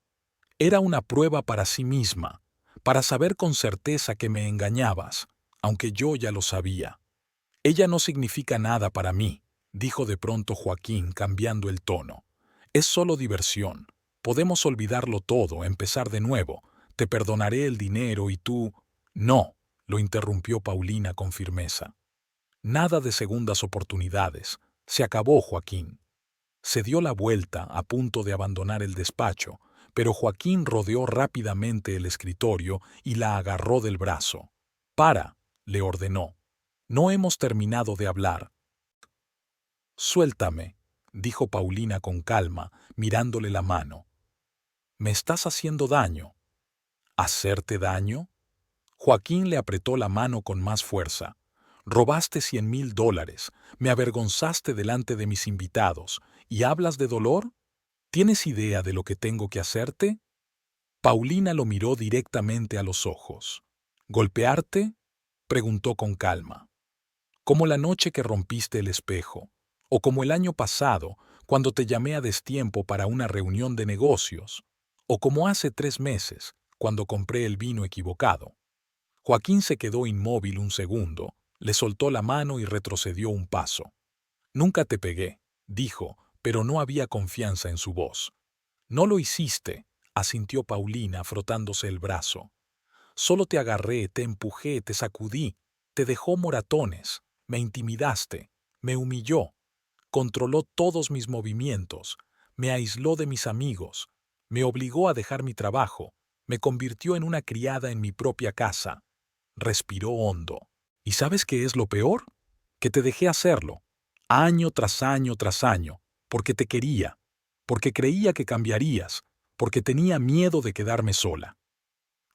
«Era una prueba para sí misma, para saber con certeza que me engañabas, aunque yo ya lo sabía». «Ella no significa nada para mí», dijo de pronto Joaquín cambiando el tono. «Es solo diversión. Podemos olvidarlo todo, empezar de nuevo. Te perdonaré el dinero y tú...». «No», lo interrumpió Paulina con firmeza. «Nada de segundas oportunidades. Se acabó, Joaquín». Se dio la vuelta a punto de abandonar el despacho, pero Joaquín rodeó rápidamente el escritorio y la agarró del brazo. «Para», le ordenó. «No hemos terminado de hablar». «Suéltame», dijo Paulina con calma, mirándole la mano. «Me estás haciendo daño». «¿Hacerte daño?». Joaquín le apretó la mano con más fuerza. «Robaste $100,000, me avergonzaste delante de mis invitados, ¿y hablas de dolor? ¿Tienes idea de lo que tengo que hacerte?». Paulina lo miró directamente a los ojos. «¿Golpearte?», preguntó con calma. «Como la noche que rompiste el espejo, o como el año pasado, cuando te llamé a destiempo para una reunión de negocios, o como hace 3 meses, cuando compré el vino equivocado». Joaquín se quedó inmóvil un segundo, le soltó la mano y retrocedió un paso. «Nunca te pegué», dijo, pero no había confianza en su voz. «No lo hiciste», asintió Paulina frotándose el brazo. «Solo te agarré, te empujé, te sacudí, te dejó moratones, me intimidaste, me humilló, controló todos mis movimientos, me aisló de mis amigos, me obligó a dejar mi trabajo, me convirtió en una criada en mi propia casa». Respiró hondo. «¿Y sabes qué es lo peor? Que te dejé hacerlo, año tras año tras año, porque te quería, porque creía que cambiarías, porque tenía miedo de quedarme sola».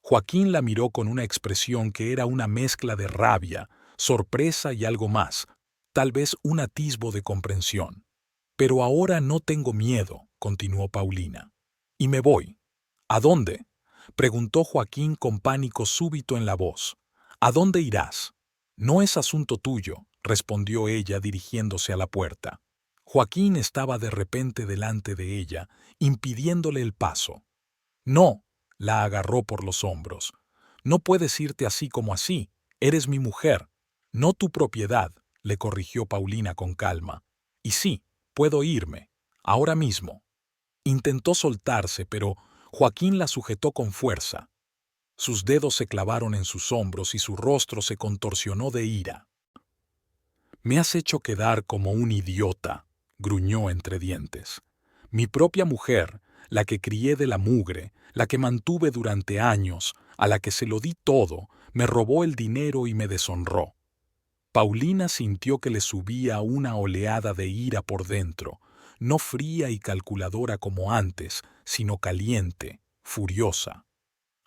Joaquín la miró con una expresión que era una mezcla de rabia, sorpresa y algo más, tal vez un atisbo de comprensión. Pero ahora no tengo miedo, continuó Paulina. Y me voy. ¿A dónde? Preguntó Joaquín con pánico súbito en la voz. ¿A dónde irás? No es asunto tuyo, respondió ella dirigiéndose a la puerta. Joaquín estaba de repente delante de ella, impidiéndole el paso. No, la agarró por los hombros. No puedes irte así como así. Eres mi mujer, no tu propiedad, le corrigió Paulina con calma. Y sí, puedo irme, ahora mismo. Intentó soltarse, pero Joaquín la sujetó con fuerza. Sus dedos se clavaron en sus hombros y su rostro se contorsionó de ira. Me has hecho quedar como un idiota, gruñó entre dientes. Mi propia mujer, la que crié de la mugre, la que mantuve durante años, a la que se lo di todo, me robó el dinero y me deshonró. Paulina sintió que le subía una oleada de ira por dentro, no fría y calculadora como antes, sino caliente, furiosa.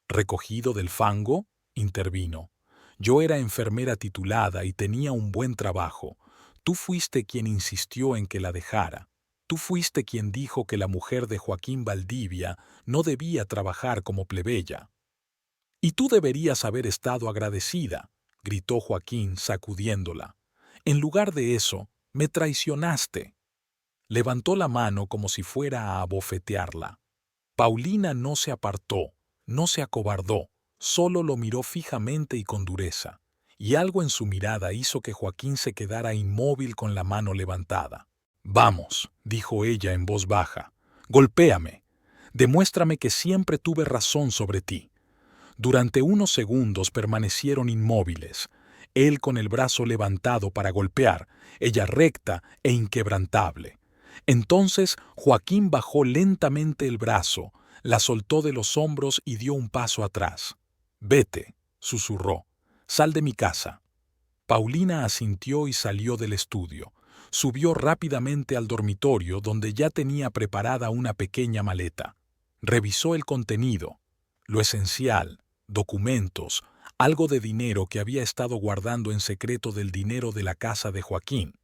¿Recogido del fango? Intervino. Yo era enfermera titulada y tenía un buen trabajo. Tú fuiste quien insistió en que la dejara. Tú fuiste quien dijo que la mujer de Joaquín Valdivia no debía trabajar como plebeya. Y tú deberías haber estado agradecida, gritó Joaquín sacudiéndola. En lugar de eso, me traicionaste. Levantó la mano como si fuera a abofetearla. Paulina no se apartó, no se acobardó, solo lo miró fijamente y con dureza, y algo en su mirada hizo que Joaquín se quedara inmóvil con la mano levantada. Vamos, dijo ella en voz baja, golpéame. Demuéstrame que siempre tuve razón sobre ti. Durante unos segundos permanecieron inmóviles, él con el brazo levantado para golpear, ella recta e inquebrantable. Entonces Joaquín bajó lentamente el brazo, la soltó de los hombros y dio un paso atrás. «Vete», susurró, «sal de mi casa». Paulina asintió y salió del estudio. Subió rápidamente al dormitorio donde ya tenía preparada una pequeña maleta. Revisó el contenido, lo esencial, documentos, algo de dinero que había estado guardando en secreto del dinero de la casa de Joaquín,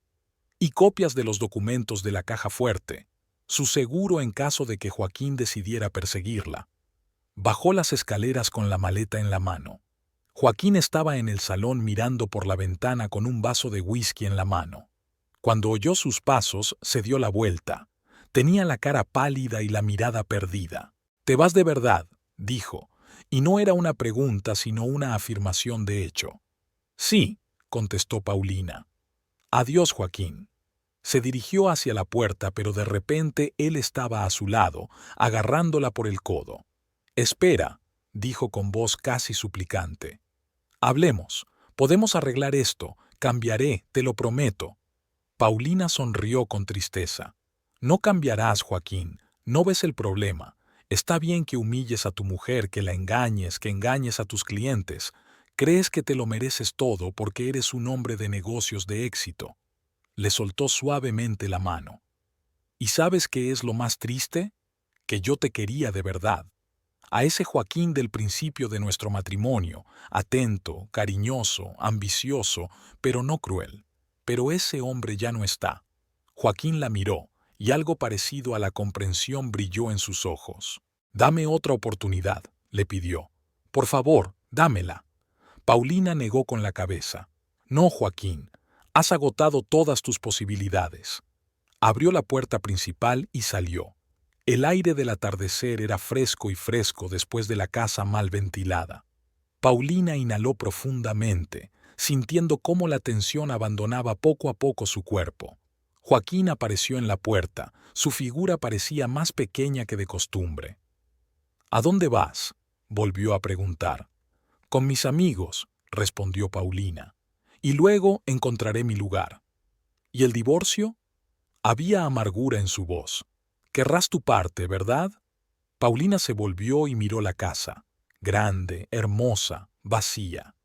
y copias de los documentos de la caja fuerte, su seguro en caso de que Joaquín decidiera perseguirla. Bajó las escaleras con la maleta en la mano. Joaquín estaba en el salón mirando por la ventana con un vaso de whisky en la mano. Cuando oyó sus pasos, se dio la vuelta. Tenía la cara pálida y la mirada perdida. «¿Te vas de verdad?», dijo, y no era una pregunta sino una afirmación de hecho. «Sí», contestó Paulina. «Adiós, Joaquín». Se dirigió hacia la puerta, pero de repente él estaba a su lado, agarrándola por el codo. «Espera», dijo con voz casi suplicante. «Hablemos. Podemos arreglar esto. Cambiaré, te lo prometo». Paulina sonrió con tristeza. «No cambiarás, Joaquín. No ves el problema. Está bien que humilles a tu mujer, que la engañes, que engañes a tus clientes. Crees que te lo mereces todo porque eres un hombre de negocios de éxito». Le soltó suavemente la mano. ¿Y sabes qué es lo más triste? Que yo te quería de verdad. A ese Joaquín del principio de nuestro matrimonio, atento, cariñoso, ambicioso, pero no cruel. Pero ese hombre ya no está. Joaquín la miró, y algo parecido a la comprensión brilló en sus ojos. «Dame otra oportunidad», le pidió. «Por favor, dámela». Paulina negó con la cabeza. «No, Joaquín. Has agotado todas tus posibilidades». Abrió la puerta principal y salió. El aire del atardecer era fresco y fresco después de la casa mal ventilada. Paulina inhaló profundamente, sintiendo cómo la tensión abandonaba poco a poco su cuerpo. Joaquín apareció en la puerta, su figura parecía más pequeña que de costumbre. «¿A dónde vas?», volvió a preguntar. «Con mis amigos», respondió Paulina. «Y luego encontraré mi lugar». «¿Y el divorcio?». Había amargura en su voz. «Querrás tu parte, ¿verdad?». Paulina se volvió y miró la casa. Grande, hermosa, vacía.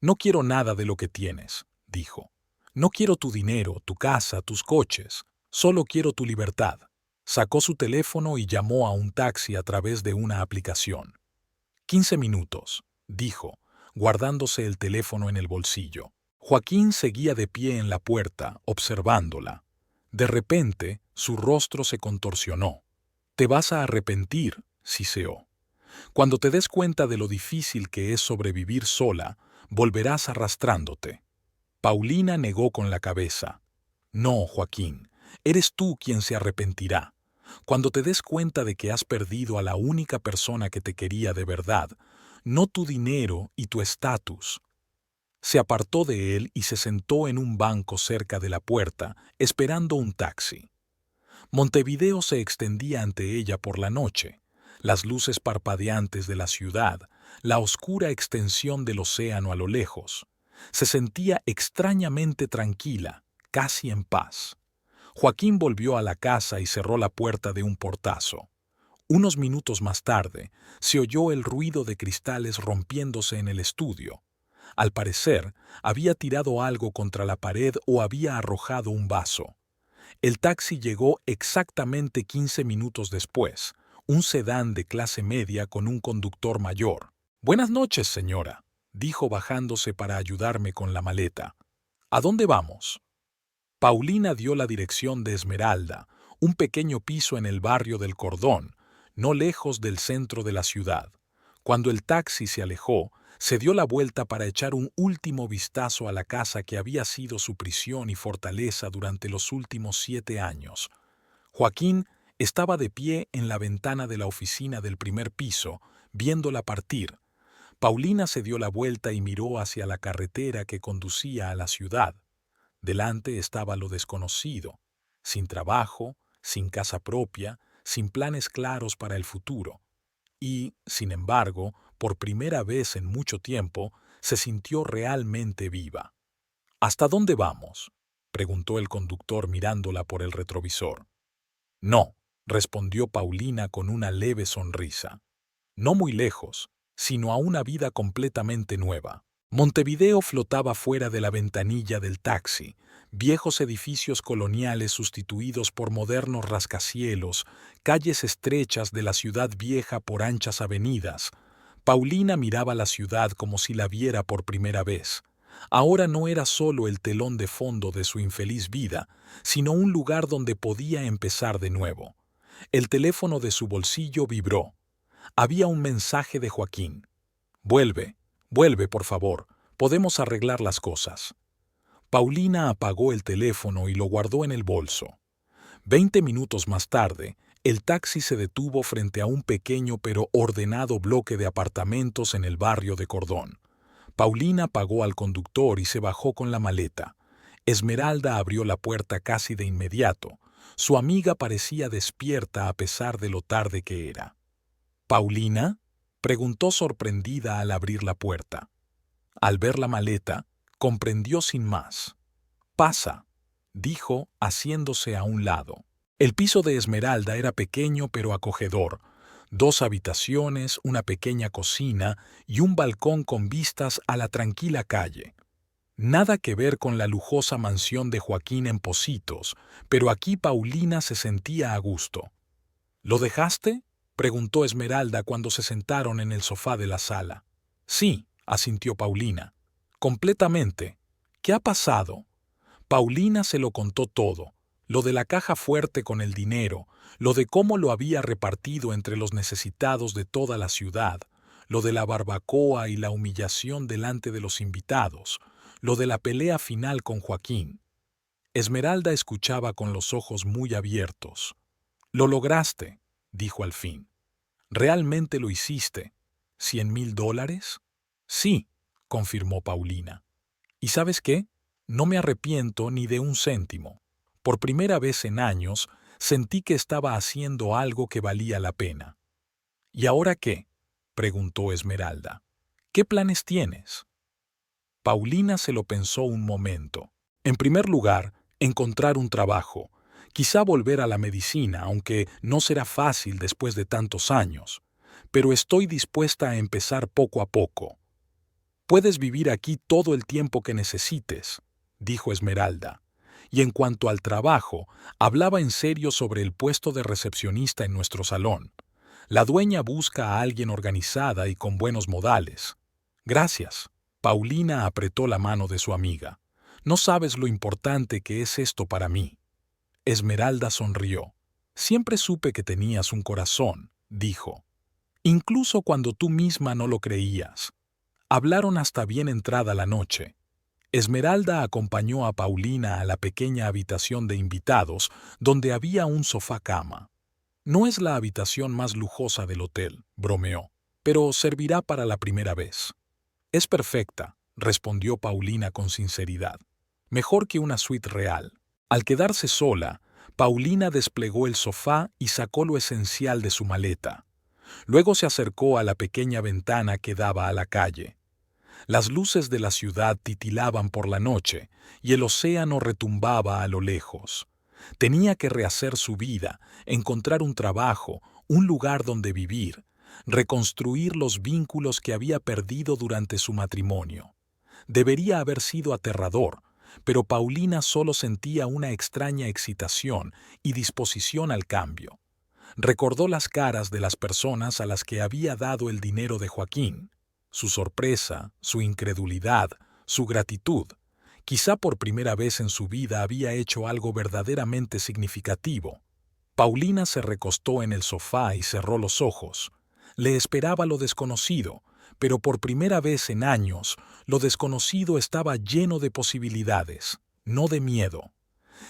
«No quiero nada de lo que tienes», dijo. «No quiero tu dinero, tu casa, tus coches. Solo quiero tu libertad». Sacó su teléfono y llamó a un taxi a través de una aplicación. 15 minutos, dijo, guardándose el teléfono en el bolsillo. Joaquín seguía de pie en la puerta, observándola. De repente, su rostro se contorsionó. «Te vas a arrepentir», siseó. «Cuando te des cuenta de lo difícil que es sobrevivir sola, volverás arrastrándote». Paulina negó con la cabeza. «No, Joaquín, eres tú quien se arrepentirá. Cuando te des cuenta de que has perdido a la única persona que te quería de verdad, no tu dinero y tu estatus». Se apartó de él y se sentó en un banco cerca de la puerta, esperando un taxi. Montevideo se extendía ante ella por la noche, las luces parpadeantes de la ciudad, la oscura extensión del océano a lo lejos. Se sentía extrañamente tranquila, casi en paz. Joaquín volvió a la casa y cerró la puerta de un portazo. Unos minutos más tarde, se oyó el ruido de cristales rompiéndose en el estudio. Al parecer, había tirado algo contra la pared o había arrojado un vaso. El taxi llegó exactamente 15 minutos después, un sedán de clase media con un conductor mayor. «Buenas noches, señora», dijo bajándose para ayudarme con la maleta. «¿A dónde vamos?» Paulina dio la dirección de Esmeralda, un pequeño piso en el barrio del Cordón, no lejos del centro de la ciudad. Cuando el taxi se alejó, se dio la vuelta para echar un último vistazo a la casa que había sido su prisión y fortaleza durante los últimos 7 años. Joaquín estaba de pie en la ventana de la oficina del primer piso, viéndola partir. Paulina se dio la vuelta y miró hacia la carretera que conducía a la ciudad. Delante estaba lo desconocido, sin trabajo, sin casa propia, sin planes claros para el futuro. Y, sin embargo, por primera vez en mucho tiempo, se sintió realmente viva. «¿Hasta dónde vamos?», preguntó el conductor mirándola por el retrovisor. «No», respondió Paulina con una leve sonrisa. «No muy lejos, sino a una vida completamente nueva». Montevideo flotaba fuera de la ventanilla del taxi, viejos edificios coloniales sustituidos por modernos rascacielos, calles estrechas de la ciudad vieja por anchas avenidas. Paulina miraba la ciudad como si la viera por primera vez. Ahora no era solo el telón de fondo de su infeliz vida, sino un lugar donde podía empezar de nuevo. El teléfono de su bolsillo vibró. Había un mensaje de Joaquín. «Vuelve, vuelve, por favor. Podemos arreglar las cosas». Paulina apagó el teléfono y lo guardó en el bolso. 20 minutos más tarde, el taxi se detuvo frente a un pequeño pero ordenado bloque de apartamentos en el barrio de Cordón. Paulina pagó al conductor y se bajó con la maleta. Esmeralda abrió la puerta casi de inmediato. Su amiga parecía despierta a pesar de lo tarde que era. «¿Paulina?», preguntó sorprendida al abrir la puerta. Al ver la maleta, comprendió sin más. «Pasa», dijo, haciéndose a un lado. El piso de Esmeralda era pequeño pero acogedor. 2 habitaciones, una pequeña cocina y un balcón con vistas a la tranquila calle. Nada que ver con la lujosa mansión de Joaquín en Pocitos, pero aquí Paulina se sentía a gusto. «¿Lo dejaste?», preguntó Esmeralda cuando se sentaron en el sofá de la sala. «Sí», asintió Paulina. «Completamente. ¿Qué ha pasado?». Paulina se lo contó todo, lo de la caja fuerte con el dinero, lo de cómo lo había repartido entre los necesitados de toda la ciudad, lo de la barbacoa y la humillación delante de los invitados, lo de la pelea final con Joaquín. Esmeralda escuchaba con los ojos muy abiertos. «Lo lograste», dijo al fin. «¿Realmente lo hiciste? $100,000? «Sí», confirmó Paulina. «¿Y sabes qué? No me arrepiento ni de un céntimo. Por primera vez en años, sentí que estaba haciendo algo que valía la pena». «¿Y ahora qué?», preguntó Esmeralda. «¿Qué planes tienes?». Paulina se lo pensó un momento. En primer lugar, encontrar un trabajo. Quizá volver a la medicina, aunque no será fácil después de tantos años. Pero estoy dispuesta a empezar poco a poco. «Puedes vivir aquí todo el tiempo que necesites», dijo Esmeralda. Y en cuanto al trabajo, hablaba en serio sobre el puesto de recepcionista en nuestro salón. La dueña busca a alguien organizada y con buenos modales. Gracias. Paulina apretó la mano de su amiga. No sabes lo importante que es esto para mí. Esmeralda sonrió. Siempre supe que tenías un corazón, dijo. Incluso cuando tú misma no lo creías. Hablaron hasta bien entrada la noche. Esmeralda acompañó a Paulina a la pequeña habitación de invitados, donde había un sofá-cama. No es la habitación más lujosa del hotel, bromeó, pero servirá para la primera vez. Es perfecta, respondió Paulina con sinceridad. Mejor que una suite real. Al quedarse sola, Paulina desplegó el sofá y sacó lo esencial de su maleta. Luego se acercó a la pequeña ventana que daba a la calle. Las luces de la ciudad titilaban por la noche y el océano retumbaba a lo lejos. Tenía que rehacer su vida, encontrar un trabajo, un lugar donde vivir, reconstruir los vínculos que había perdido durante su matrimonio. Debería haber sido aterrador, pero Paulina solo sentía una extraña excitación y disposición al cambio. Recordó las caras de las personas a las que había dado el dinero de Joaquín, su sorpresa, su incredulidad, su gratitud. Quizá por primera vez en su vida había hecho algo verdaderamente significativo. Paulina se recostó en el sofá y cerró los ojos. Le esperaba lo desconocido, pero por primera vez en años, lo desconocido estaba lleno de posibilidades, no de miedo.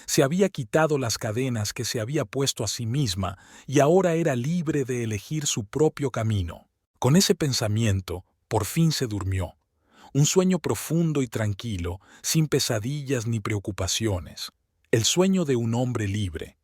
Se había quitado las cadenas que se había puesto a sí misma y ahora era libre de elegir su propio camino. Con ese pensamiento, por fin se durmió. Un sueño profundo y tranquilo, sin pesadillas ni preocupaciones. El sueño de un hombre libre.